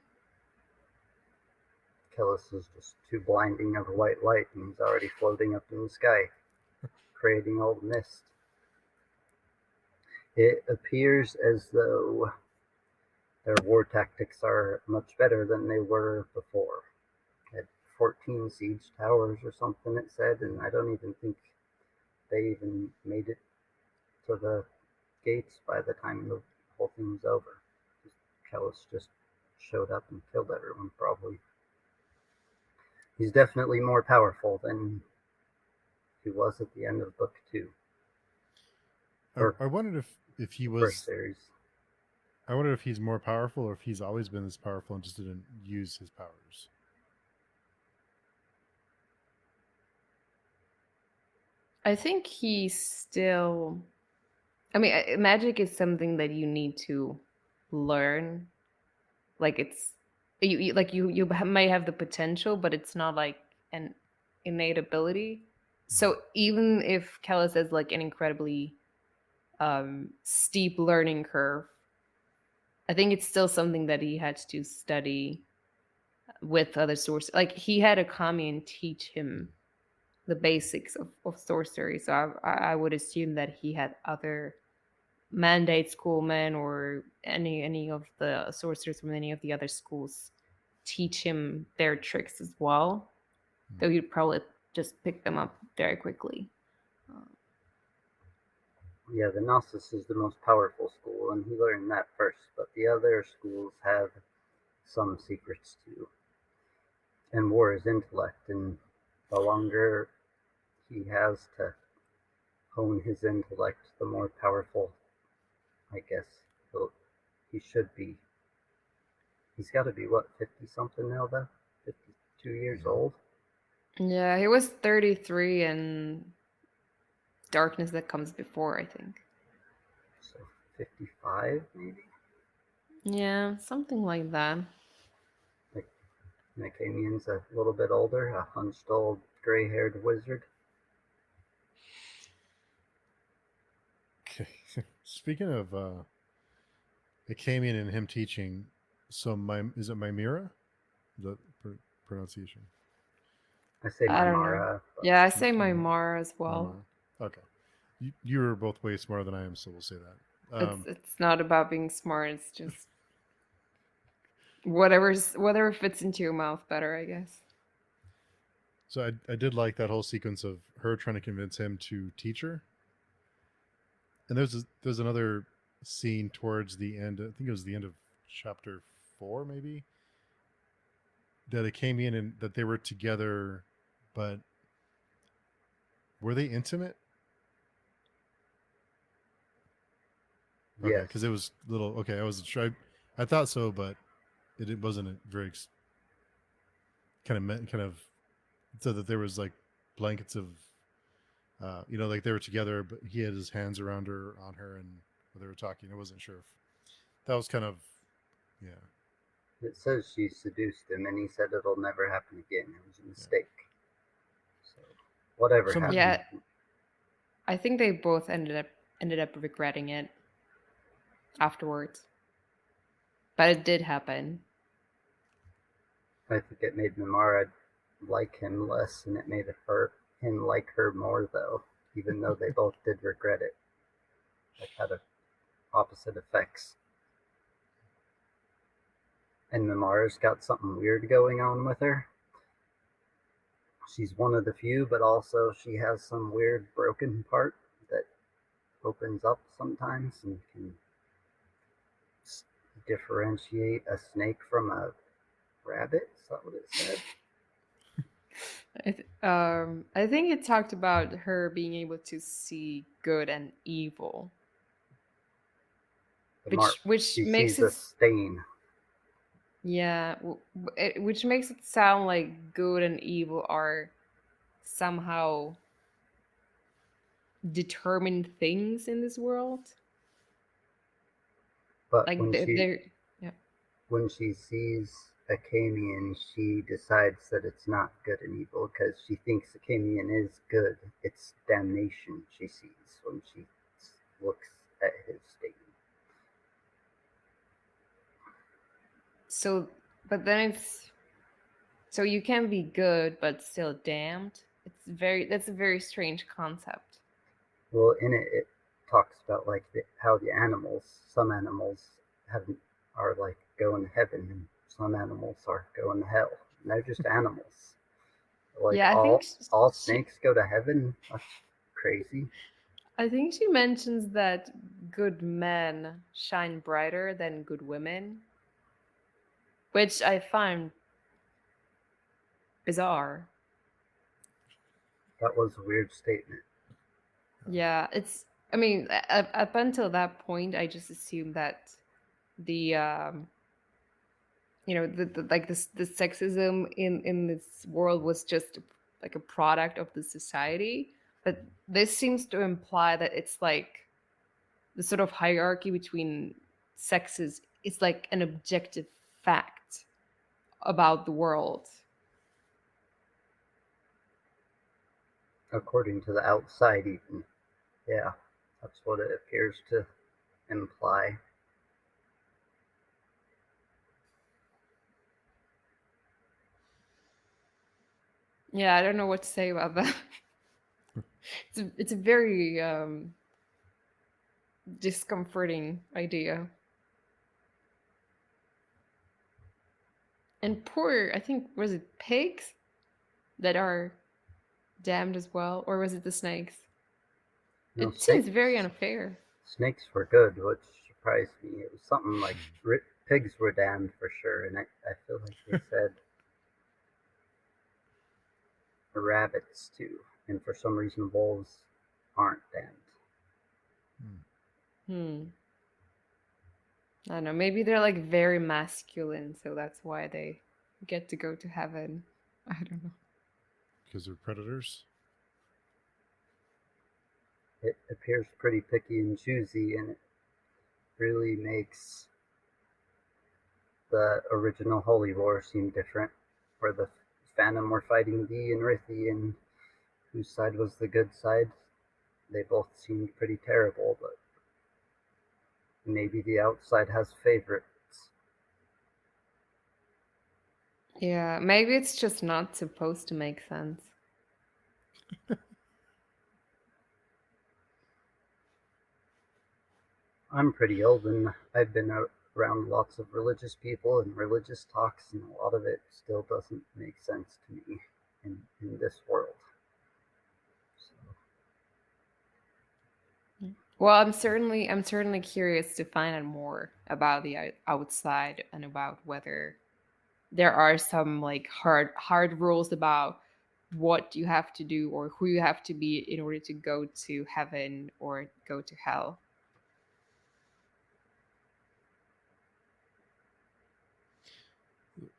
Speaker 3: Kellis is just too blinding of a white light, and he's already floating up in the sky, creating all the mist. It appears as though their war tactics are much better than they were before. Had 14 siege towers or something, it said, and I don't even think they even made it to the gates by the time the whole thing was over. Kellis just showed up and killed everyone, probably. He's definitely more powerful than he was at the end of book 2.
Speaker 1: I wondered if he was
Speaker 3: first series.
Speaker 1: I wonder if he's more powerful or if he's always been this powerful and just didn't use his powers.
Speaker 2: I think he's still. I mean, magic is something that you need to learn. Like it's you may have the potential, but it's not like an innate ability. So even if Kellis has like an incredibly steep learning curve, I think it's still something that he had to study with other sources. Like he had a Kamian teach him the basics of sorcery. So I would assume that he had other mandate schoolmen or any of the sorcerers from any of the other schools teach him their tricks as well. Though he'd probably just pick them up very quickly.
Speaker 3: Yeah, the Gnosis is the most powerful school, and he learned that first, but the other schools have some secrets too. And war is intellect, and the longer he has to hone his intellect, the more powerful, I guess, he should be. He's got to be, what, 50 something now, though? 52 years old?
Speaker 2: Yeah, he was 33 in Darkness That Comes Before, I think.
Speaker 3: So 55, maybe?
Speaker 2: Yeah, something like that.
Speaker 3: Like, Nakamian's a little bit older, a hunched old gray-haired wizard.
Speaker 1: Okay. Speaking of Akamian and him teaching, so is it Mimira? The pronunciation?
Speaker 3: I say
Speaker 2: I don't know.
Speaker 3: Mimara.
Speaker 2: Yeah, I say Mimara as well.
Speaker 1: Mimara. Okay. You were both way smarter than I am, so we'll say that.
Speaker 2: It's not about being smart. It's just whatever fits into your mouth better, I guess.
Speaker 1: So I did like that whole sequence of her trying to convince him to teach her. And there's another scene towards the end. I think it was the end of chapter 4, maybe. That it came in and that they were together, but were they intimate? Okay, because it was little. Okay, I wasn't sure. I thought so, but it wasn't a very kind of so that there was like blankets of, like they were together, but he had his hands on her, and they were talking. I wasn't sure if that was kind of, yeah.
Speaker 3: It says she seduced him, and he said it'll never happen again. It was a mistake. So whatever
Speaker 1: Something.
Speaker 3: happened.
Speaker 2: Yeah, I think they both ended up regretting it afterwards. But it did happen.
Speaker 3: I think it made Mimara like him less, and it made him like her more, though. Even though they both did regret it, like had opposite effects. And Mimara's got something weird going on with her. She's one of the few, but also she has some weird broken part that opens up sometimes and can differentiate a snake from a rabbit. Is that what it said?
Speaker 2: I think it talked about her being able to see good and evil,
Speaker 3: The mark.
Speaker 2: which
Speaker 3: She
Speaker 2: makes
Speaker 3: sees
Speaker 2: it
Speaker 3: a stain.
Speaker 2: yeah, which makes it sound like good and evil are somehow determined things in this world.
Speaker 3: But
Speaker 2: Like they're yeah.
Speaker 3: when she sees a Kamian, she decides that it's not good and evil because she thinks the Kamian is good. It's damnation she sees when she looks at his stain.
Speaker 2: So, but then it's so you can be good but still damned. That's a very strange concept.
Speaker 3: Well, in it talks about like how the animals, some animals are like going to heaven, and some animals are going to hell. And they're just animals. Like
Speaker 2: Yeah,
Speaker 3: all
Speaker 2: she
Speaker 3: snakes go to heaven. That's crazy.
Speaker 2: I think she mentions that good men shine brighter than good women, which I find bizarre.
Speaker 3: That was a weird statement.
Speaker 2: Yeah, I mean, up until that point, I just assumed that the like this the sexism in this world was just like a product of the society. But this seems to imply that it's like the sort of hierarchy between sexes is like an objective fact about the world.
Speaker 3: According to the outside, even. Yeah, that's what it appears to imply.
Speaker 2: Yeah, I don't know what to say about that. It's a very discomforting idea. And poor, I think, was it pigs that are damned as well, or was it the snakes?
Speaker 3: No,
Speaker 2: It seems very unfair.
Speaker 3: snakes were good, which surprised me. It was something like pigs were damned for sure, and I feel like they said rabbits too, and for some reason wolves aren't damned.
Speaker 2: Hmm. I don't know. Maybe they're like very masculine, so that's why they get to go to heaven. I don't know.
Speaker 1: Because they're predators.
Speaker 3: It appears pretty picky and choosy, and it really makes the original Holy War seem different, where the Phantom were fighting Dee and Rithi, and whose side was the good side. They both seemed pretty terrible, but maybe the outside has favorites.
Speaker 2: Yeah, maybe it's just not supposed to make sense.
Speaker 3: I'm pretty old, and I've been around lots of religious people and religious talks, and a lot of it still doesn't make sense to me in this world. So,
Speaker 2: Well, I'm certainly curious to find out more about the outside and about whether there are some like hard rules about what you have to do or who you have to be in order to go to heaven or go to hell.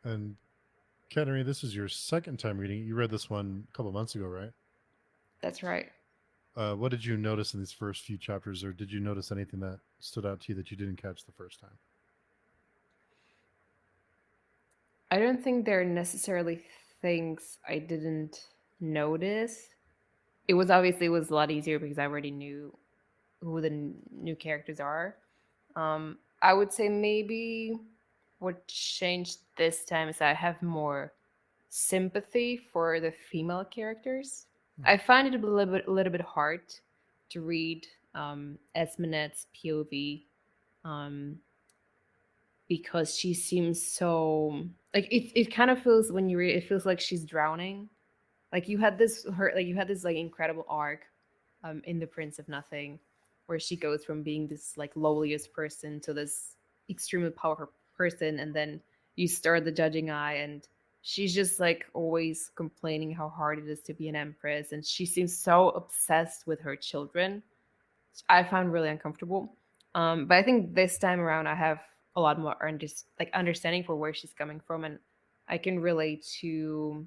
Speaker 1: And Katerina, this is your second time reading. You read this one a couple months ago, right?
Speaker 2: That's right.
Speaker 1: What did you notice in these first few chapters, or did you notice anything that stood out to you that you didn't catch the first time?
Speaker 2: I don't think there are necessarily things I didn't notice. it was obviously it was a lot easier because I already knew who the new characters are. I would say maybe what changed this time is I have more sympathy for the female characters. I find it a little bit hard to read Esmenet's POV, um, because she seems so like it kind of feels when you read it feels like she's drowning. Like you had this like incredible arc in The Prince of Nothing, where she goes from being this like lowliest person to this extremely powerful person, and then you start the judging eye, and she's just like always complaining how hard it is to be an empress, and she seems so obsessed with her children. I found really uncomfortable. But I think this time around, I have a lot more understanding for where she's coming from, and I can relate to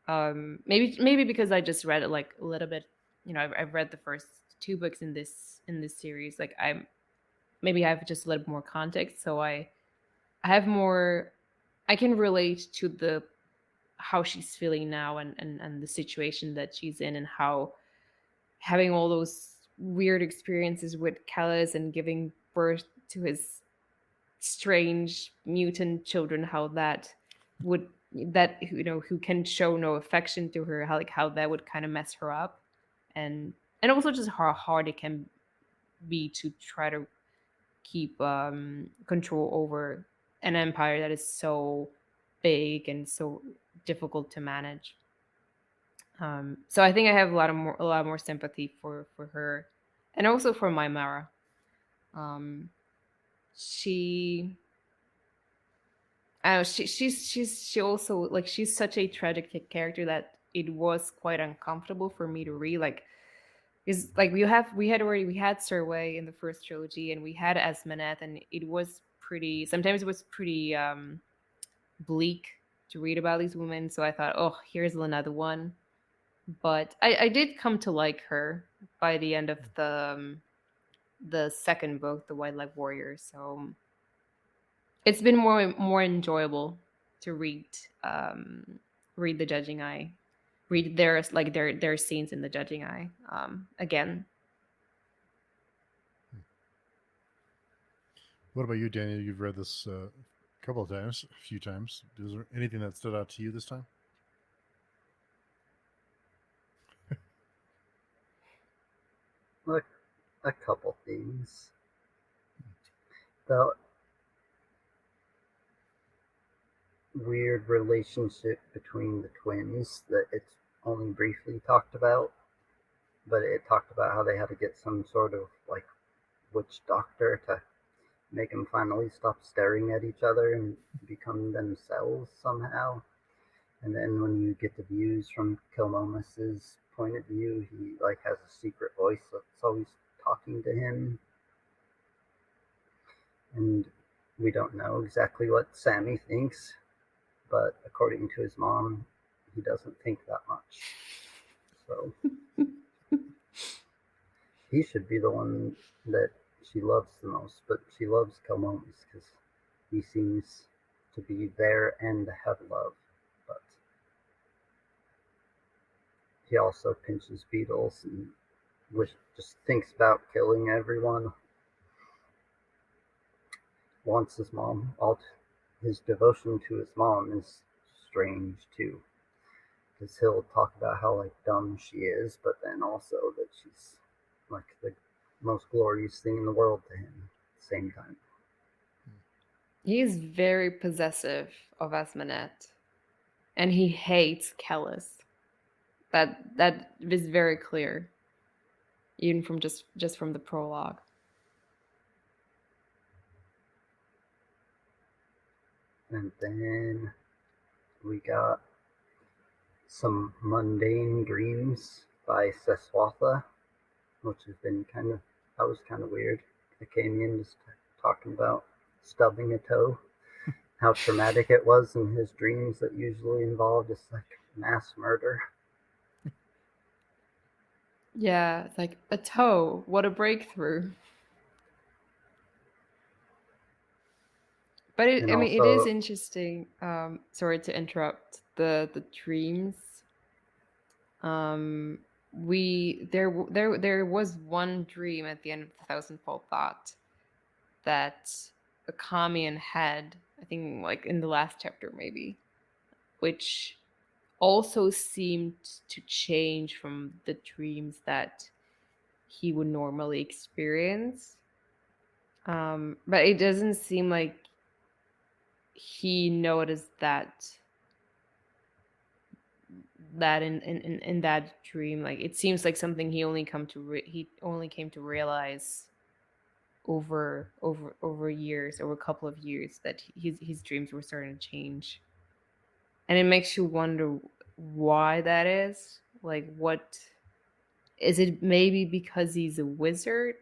Speaker 2: maybe because I just read it like a little bit. You know, I've read the first two books in this series. Like maybe I have just a little more context, so I have more. I can relate to the how she's feeling now, and the situation that she's in, and how having all those weird experiences with Callus and giving birth to his strange mutant children, how that would that you know who can show no affection to her, how that would kind of mess her up, and also just how hard it can be to try to keep control over an empire that is so big and so difficult to manage. So I think I have a lot more sympathy for her, and also for Mymara. Um, she I don't know, she also like she's such a tragic character that it was quite uncomfortable for me to read. Like is like we had Serway in the first trilogy, and we had Esmenet, and it was pretty sometimes it was pretty bleak to read about these women. So I thought, oh, here's another one. But I did come to like her by the end of the second book, The White Light Warrior. So it's been more enjoyable to read the Judging Eye, read their scenes in the Judging Eye again.
Speaker 1: What about you, Daniel? You've read this a couple of times, a few times. Is there anything that stood out to you this time?
Speaker 3: Look, a couple things. The weird relationship between the twins that it's only briefly talked about, but it talked about how they had to get some sort of like witch doctor to make them finally stop staring at each other and become themselves somehow. And then when you get the views from Kilmomus's point of view, he like has a secret voice that's always talking to him. And we don't know exactly what Sammy thinks, but according to his mom, he doesn't think that much. So he should be the one that she loves the most, but she loves Kilmomus because he seems to be there and have love. But he also pinches beetles and just thinks about killing everyone. Wants his mom. His devotion to his mom is strange too, because he'll talk about how like dumb she is, but then also that she's like the most glorious thing in the world to him at the same time.
Speaker 2: He is very possessive of Asmanet, and he hates Callus. That is very clear, even from just from the prologue.
Speaker 3: And then we got some mundane dreams by Seswatha, which has been that was kind of weird. I came in just talking about stubbing a toe, how traumatic it was in his dreams that usually involve just like mass murder.
Speaker 2: Yeah, it's like a toe. What a breakthrough. But
Speaker 3: And
Speaker 2: I mean, it is
Speaker 3: also,
Speaker 2: interesting. Sorry to interrupt the dreams. there was one dream at the end of the Thousandfold Thought that a Kamian had, I think like in the last chapter maybe, which also seemed to change from the dreams that he would normally experience. But it doesn't seem like he noticed that in that dream. Like it seems like something he only came to realize over years, over a couple of years, that his dreams were starting to change. And it makes you wonder why that is. Like, what is it? Maybe because he's a wizard,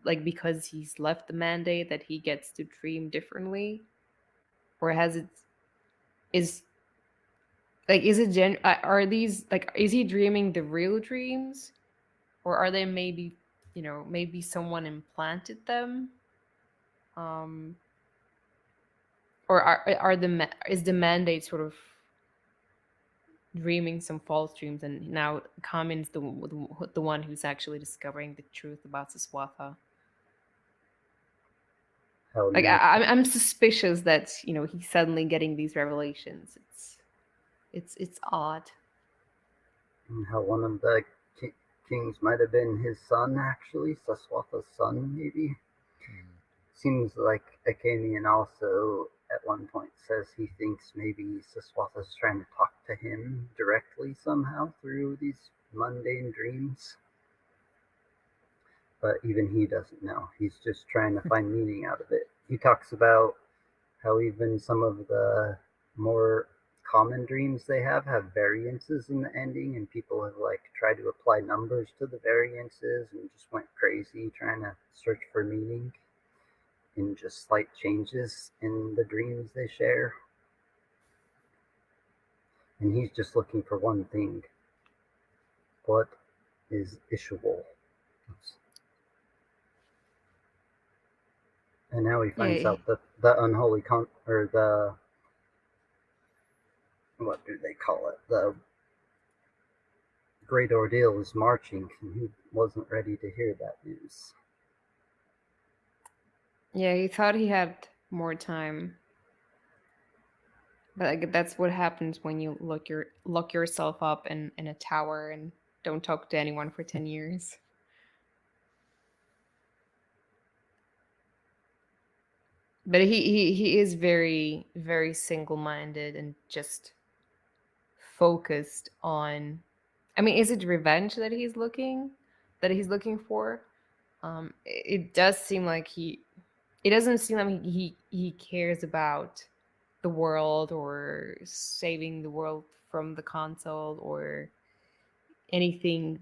Speaker 2: like because he's left the mandate that he gets to dream differently, or has it is like is it are these like is he dreaming the real dreams, or are they maybe maybe someone implanted them, um or is the mandate sort of dreaming some false dreams, and now Kamin's the one who's actually discovering the truth about Saswatha.
Speaker 3: How
Speaker 2: Like
Speaker 3: near,
Speaker 2: I'm suspicious that he's suddenly getting these revelations. It's odd.
Speaker 3: how one of the kings might have been his son, actually, Saswatha's son, maybe. Seems like Akamian also at one point says he thinks maybe Saswatha's trying to talk to him directly somehow through these mundane dreams. But even he doesn't know. He's just trying to find meaning out of it. He talks about how even some of the more common dreams they have variances in the ending, and people have like tried to apply numbers to the variances and just went crazy trying to search for meaning in just slight changes in the dreams they share. And he's just looking for one thing. What is Ishwal? And now he finds
Speaker 2: Yeah.
Speaker 3: out that the unholy or the, what do they call it? The great ordeal is marching, and he wasn't ready to hear that news.
Speaker 2: Yeah, he thought he had more time. But like, that's what happens when you lock yourself up in a tower and don't talk to anyone for 10 years. But he is very, very single-minded and just focused on, I mean, is it revenge that he's looking for? It does seem like it doesn't seem like he cares about the world or saving the world from the console or anything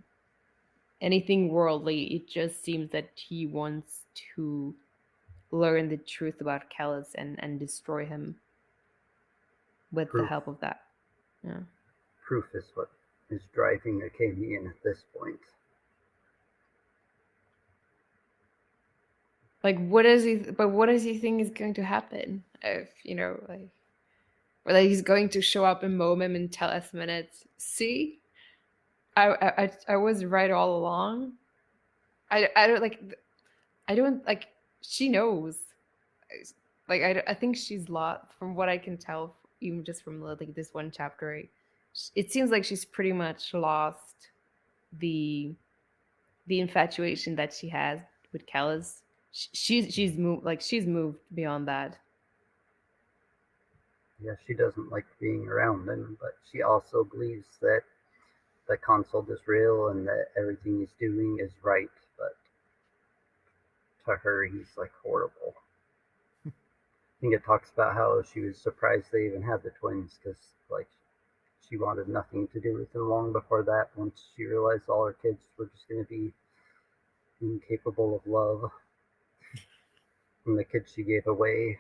Speaker 2: worldly. It just seems that he wants to learn the truth about Callus and destroy him with the
Speaker 3: Proof.
Speaker 2: help of that. Yeah.
Speaker 3: Proof is what is driving Akamian at this point.
Speaker 2: Like, what does he think is going to happen? If like, or that he's going to show up in Momim and tell Esmenet, see, I was right all along. I don't like, I don't like, she knows. Like, I think she's lost from what I can tell, even just from like this one chapter. It seems like she's pretty much lost the infatuation that she has with Kellis. She's moved, like she's moved beyond that.
Speaker 3: Yeah, she doesn't like being around him, but she also believes that the console is real and that everything he's doing is right. But to her, he's like horrible. I think it talks about how she was surprised they even had the twins because like she wanted nothing to do with them long before that. Once she realized all her kids were just going to be incapable of love, and the kid she gave away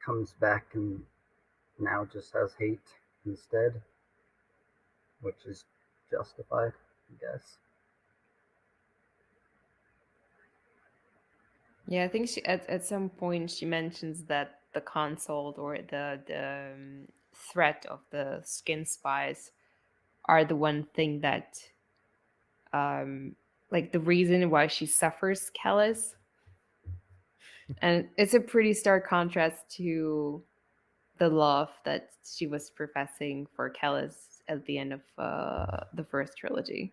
Speaker 3: comes back and now just has hate instead, which is justified, I guess.
Speaker 2: Yeah, I think she at some point she mentions that the console or the threat of the skin spies are the one thing that like the reason why she suffers callous, and it's a pretty stark contrast to the love that she was professing for Callus at the end of the first trilogy.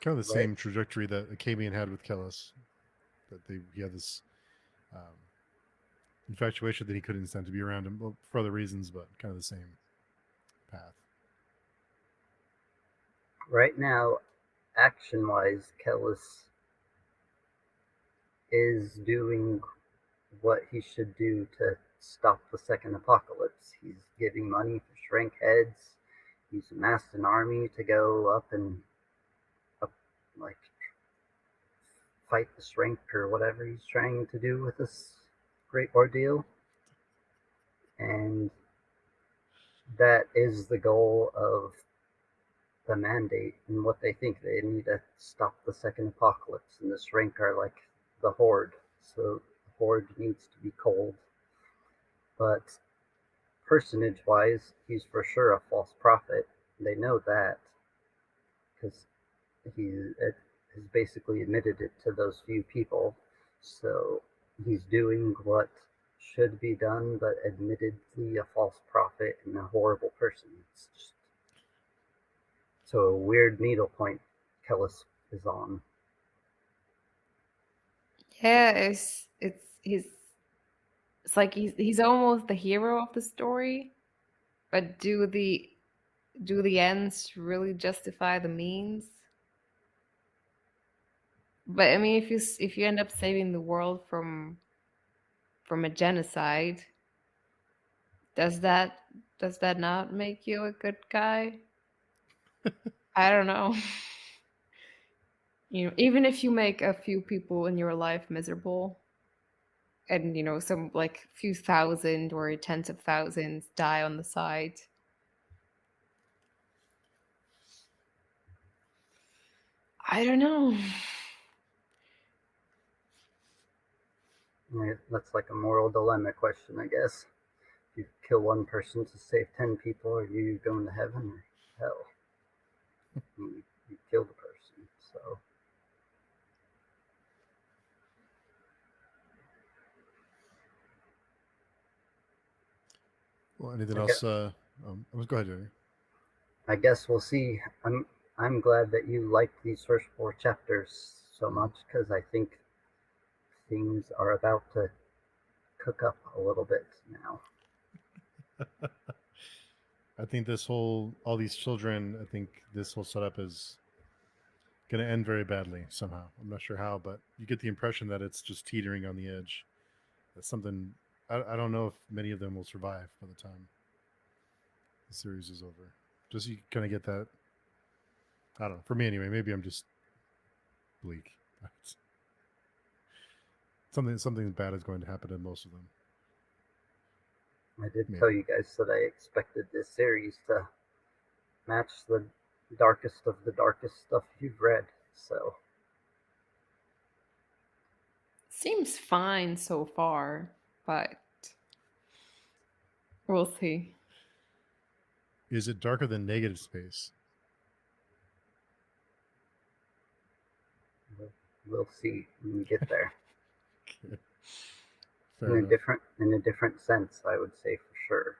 Speaker 1: Kind of the
Speaker 3: Right.
Speaker 1: same trajectory that Achaemen had with Kellis. That he had this infatuation that he couldn't stand to be around him, well, for other reasons, but kind of the same path.
Speaker 3: Right now, action-wise, Kellis is doing what he should do to stop the second apocalypse. He's giving money for shrink heads. He's amassed an army to go up and like fight the shrink or whatever he's trying to do with this great ordeal. And that is the goal of the mandate and what they think. They need to stop the second apocalypse, and the shrink are like the horde. So the horde needs to be cold. But personage wise, he's for sure a false prophet. They know that because he has basically admitted it to those few people. So he's doing what should be done, but admittedly a false prophet and a horrible person. It's just so a weird needle point Kellis is on.
Speaker 2: Yeah, it's like he's almost the hero of the story, but do the ends really justify the means? But I mean, if you end up saving the world from a genocide, does that not make you a good guy? I don't know. You know, even if you make a few people in your life miserable, and some like few thousand or tens of thousands die on the side, I don't know.
Speaker 3: That's like a moral dilemma question, I guess. If you kill one person to save 10 people, are you going to heaven or hell? You killed a person, so.
Speaker 1: Well, anything
Speaker 3: I
Speaker 1: else?
Speaker 3: guess,
Speaker 1: Go ahead, Jenny.
Speaker 3: I guess we'll see. I'm glad that you liked these first 4 chapters so much because I think things are about to cook up a little bit now.
Speaker 1: I think all these children, I think this whole setup is going to end very badly somehow. I'm not sure how, but you get the impression that it's just teetering on the edge. That's something, I don't know if many of them will survive by the time the series is over. Just you kind of get that. I don't know. For me, anyway, maybe I'm just bleak. Something bad is going to happen to most of them.
Speaker 3: I did tell you guys that I expected this series to match the darkest of the darkest stuff you've read, so.
Speaker 2: Seems fine so far, but we'll see.
Speaker 1: Is it darker than Negative Space?
Speaker 3: We'll see when we get there.
Speaker 1: Okay.
Speaker 3: In a different sense, I would say for sure.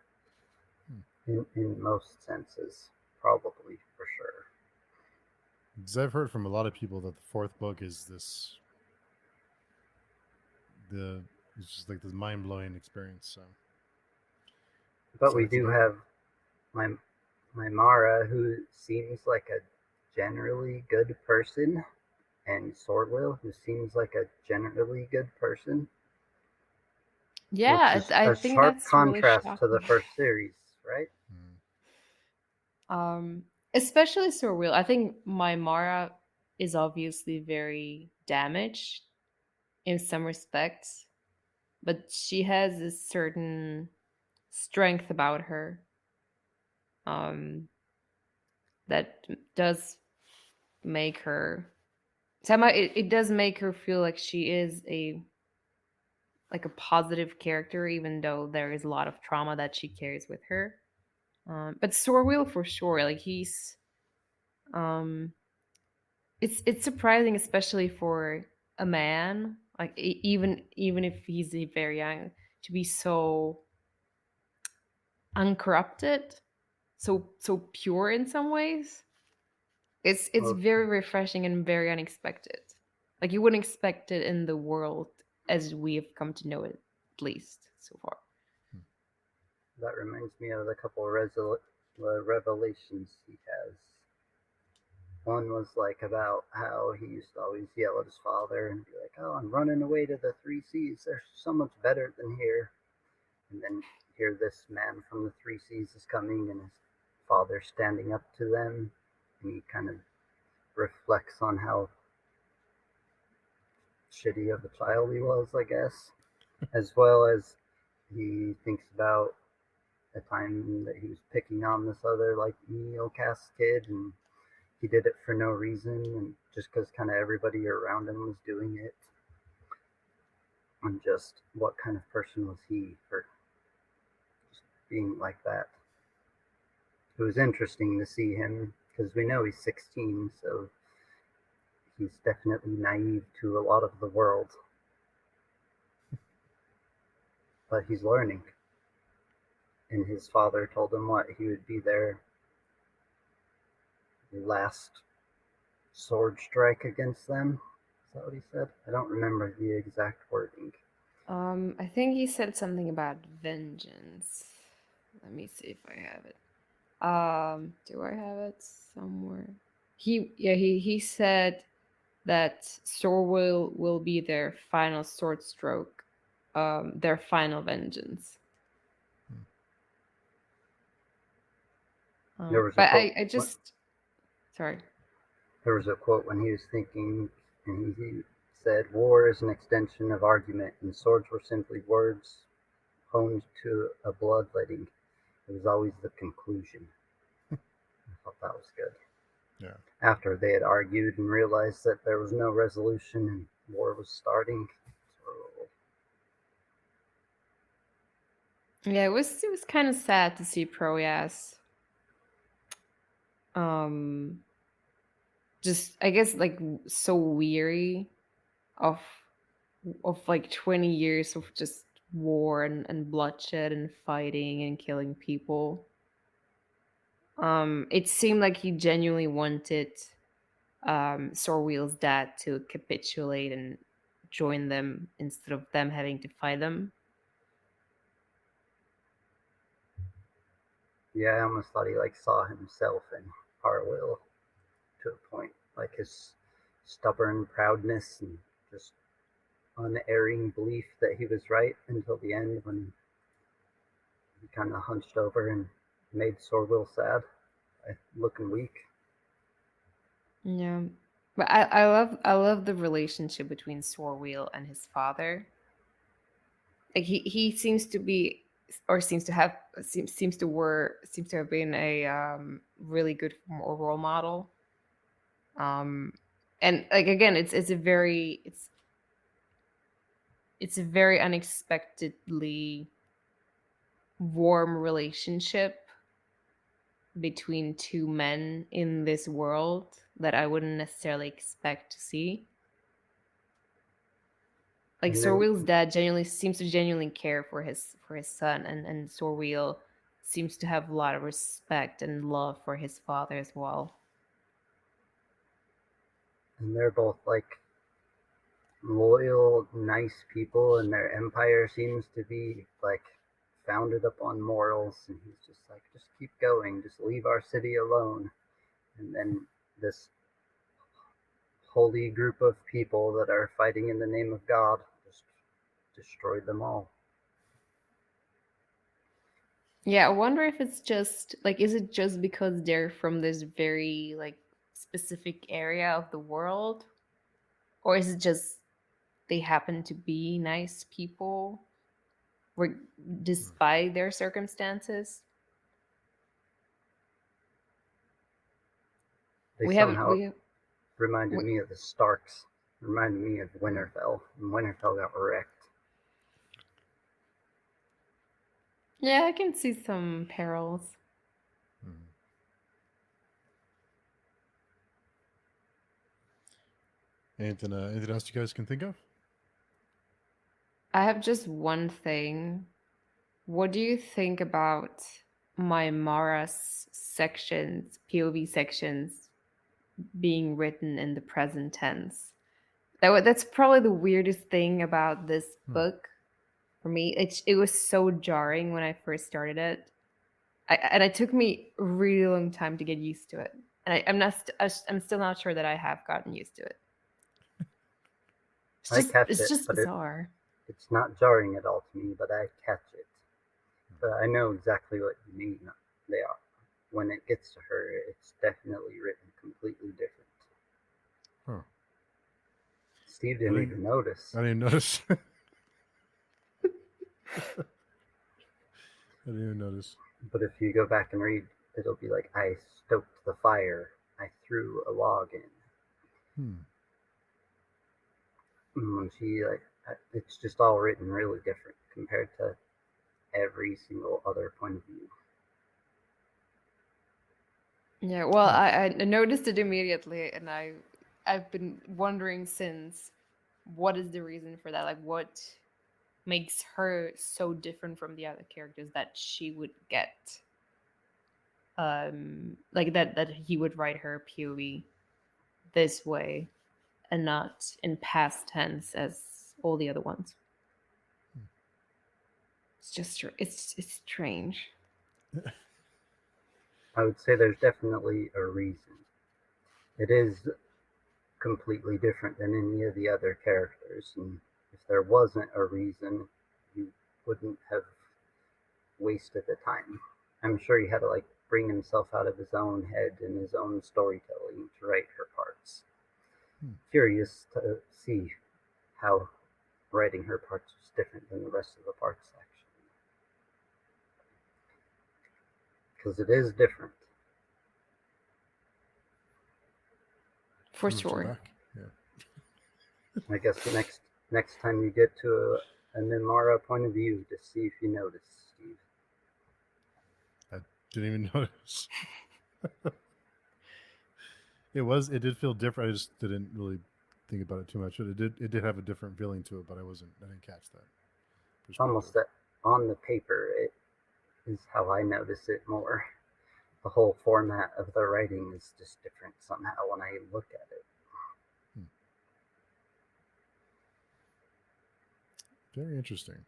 Speaker 3: In most senses, probably for sure.
Speaker 1: Because I've heard from a lot of people that the fourth book is it's just like this mind blowing experience. So,
Speaker 3: but we do have my Mara, who seems like a generally good person, and Swordwell, who seems like a generally good person.
Speaker 2: Yeah, I
Speaker 3: a
Speaker 2: think
Speaker 3: sharp
Speaker 2: that's
Speaker 3: contrast
Speaker 2: really
Speaker 3: to the first series, right?
Speaker 2: Especially Surreal. I think my Mara is obviously very damaged in some respects, but she has a certain strength about her that does make her somehow it does make her feel like she is a positive character, even though there is a lot of trauma that she carries with her. But Sorwheel for sure, like he's um, it's surprising, especially for a man, like even if he's very young, to be so uncorrupted, so pure in some ways. It's
Speaker 3: Well,
Speaker 2: very refreshing and very unexpected. Like you wouldn't expect it in the world as we have come to know it, at least so far.
Speaker 3: that reminds me of a couple of revelations he has. One was like about how he used to always yell at his father and be like, "Oh, I'm running away to the three seas. They're so much better than here." And then here this man from the three seas is coming and his father standing up to them, and he kind of reflects on how shitty of a child he was, I guess, as well as he thinks about a time that he was picking on this other like menial cast kid, and he did it for no reason, and just because kind of everybody around him was doing it, and just what kind of person was he for just being like that. It was interesting to see him because we know he's 16, so he's definitely naive to a lot of the world, but he's learning. And his father told him what he would be their last sword strike against them. Is that what he said? I don't remember the exact wording.
Speaker 2: I think he said something about vengeance. Let me see if I have it. Do I have it somewhere? He said that Sorwell will be their final sword stroke, their final vengeance.
Speaker 3: There was a
Speaker 2: But
Speaker 3: quote.
Speaker 2: I just sorry.
Speaker 3: There was a quote when he was thinking, and he said, "War is an extension of argument, and swords were simply words honed to a bloodletting. It was always the conclusion." I thought that was good.
Speaker 1: Yeah.
Speaker 3: After they had argued and realized that there was no resolution and war was starting. So,
Speaker 2: Yeah, it was kind of sad to see Proyas um just I guess like so weary of like 20 years of just war and bloodshed and fighting and killing people. It seemed like he genuinely wanted Sorwheel's dad to capitulate and join them instead of them having to fight them.
Speaker 3: yeah, I almost thought he like saw himself in Harwill to a point, like his stubborn proudness and just unerring belief that he was right until the end when he kind of hunched over and made Sorwill sad, looking weak.
Speaker 2: Yeah. But I love the relationship between Sorwheel and his father. Like he seems to be or seems to have been a really good role model. Um and like again it's a very unexpectedly warm relationship between two men in this world that I wouldn't necessarily expect to see. Like
Speaker 3: And then,
Speaker 2: Sorwheel's dad genuinely care for his son, and Sorwheel seems to have a lot of respect and love for his father as well.
Speaker 3: and they're both like loyal, nice people, and their empire seems to be like founded upon morals. And he's just like, just keep going, just leave our city alone. And then this holy group of people that are fighting in the name of God just destroyed them all.
Speaker 2: Yeah, I wonder if it's just like is it just because they're from this very like specific area of the world, or is it just they happen to be nice people despite their circumstances?
Speaker 3: They
Speaker 2: We haven't
Speaker 3: somehow
Speaker 2: we,
Speaker 3: reminded
Speaker 2: we
Speaker 3: me of the Starks, reminded me of Winterfell, and Winterfell got wrecked.
Speaker 2: Yeah, I can see some parallels.
Speaker 1: Anything else you guys can think of?
Speaker 2: I have just one thing. What do you think about my Mara's sections, POV sections, being written in the present tense? That's probably the weirdest thing about this
Speaker 1: Hmm.
Speaker 2: book for me. It was so jarring when I first started it. And it took me a really long time to get used to it. And I'm still not sure that I have gotten used to it.
Speaker 3: I catch
Speaker 2: It's
Speaker 3: it,
Speaker 2: just
Speaker 3: but
Speaker 2: bizarre.
Speaker 3: it's not jarring at all to me, but I catch it. But I know exactly what you mean. They are. When it gets to her, it's definitely written completely different.
Speaker 1: Huh.
Speaker 3: Steve
Speaker 1: I
Speaker 3: didn't
Speaker 1: didn't.
Speaker 3: even notice.
Speaker 1: I didn't notice. I didn't even notice.
Speaker 3: But if you go back and read, it'll be like, I stoked the fire. I threw a log in.
Speaker 1: Hmm.
Speaker 3: When she it's just all written really different compared to every single other point of view.
Speaker 2: Yeah, well,
Speaker 1: Huh.
Speaker 2: I noticed it immediately, and I've been wondering since, what is the reason for that? Like, what makes her so different from the other characters that she would get, like that he would write her POV this way and not in past tense as all the other ones. It's just it's strange.
Speaker 3: I would say there's definitely a reason. It is completely different than any of the other characters, and if there wasn't a reason, you wouldn't have wasted the time. I'm sure he had to like bring himself out of his own head and his own storytelling to write her parts.
Speaker 1: Hmm.
Speaker 3: Curious to see how writing her parts was different than the rest of the parts, actually, because it is different.
Speaker 2: For
Speaker 1: Proved your
Speaker 2: sure.
Speaker 1: back. Yeah.
Speaker 3: I guess the next time you get to a Mimara point of view, to see if you notice, Steve.
Speaker 1: I didn't even notice. It did feel different. I just didn't really think about it too much. But it did have a different feeling to it, but I didn't catch that
Speaker 3: Almost
Speaker 1: perspective.
Speaker 3: that on the paper, it is how I notice it more. The whole format of the writing is just different somehow when I look at it.
Speaker 1: Hmm. Very interesting.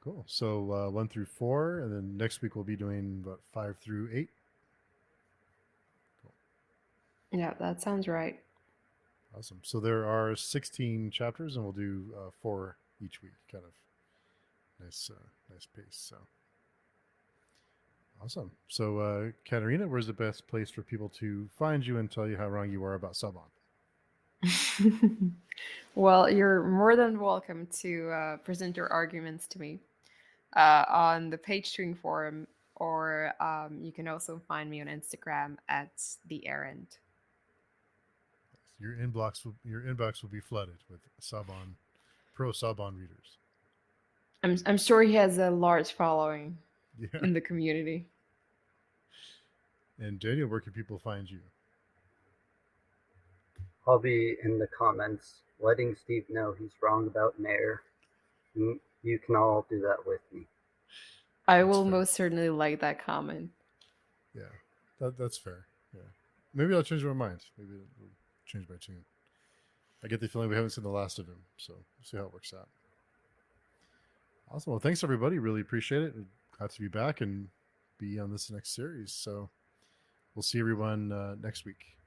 Speaker 1: Cool. So 1 through 4, and then next week we'll be doing what 5 through 8. Cool.
Speaker 2: Yeah, that sounds right.
Speaker 1: Awesome. So there are 16 chapters, and we'll do 4 each week. Kind of nice pace. So awesome. So Katerina, where's the best place for people to find you and tell you how wrong you are about Sabon?
Speaker 2: Well, you're more than welcome to present your arguments to me on the page string forum, or you can also find me on Instagram at the errand.
Speaker 1: Your inbox will be flooded with Sabon pro Sabon readers.
Speaker 2: I'm sure he has a large following
Speaker 1: Yeah.
Speaker 2: in the community.
Speaker 1: And Daniel, where can people find you?
Speaker 3: I'll be in the comments letting Steve know he's wrong about Nair. You can all do that with me.
Speaker 2: I
Speaker 1: That's
Speaker 2: will
Speaker 1: fair.
Speaker 2: most certainly like that comment.
Speaker 1: Yeah, that's fair. Yeah, maybe I'll change my mind. Maybe it'll change my tune. I get the feeling we haven't seen the last of him, so we'll see how it works out. Awesome. Well, thanks everybody. Really appreciate it. Glad to be back and be on this next series. So we'll see everyone next week.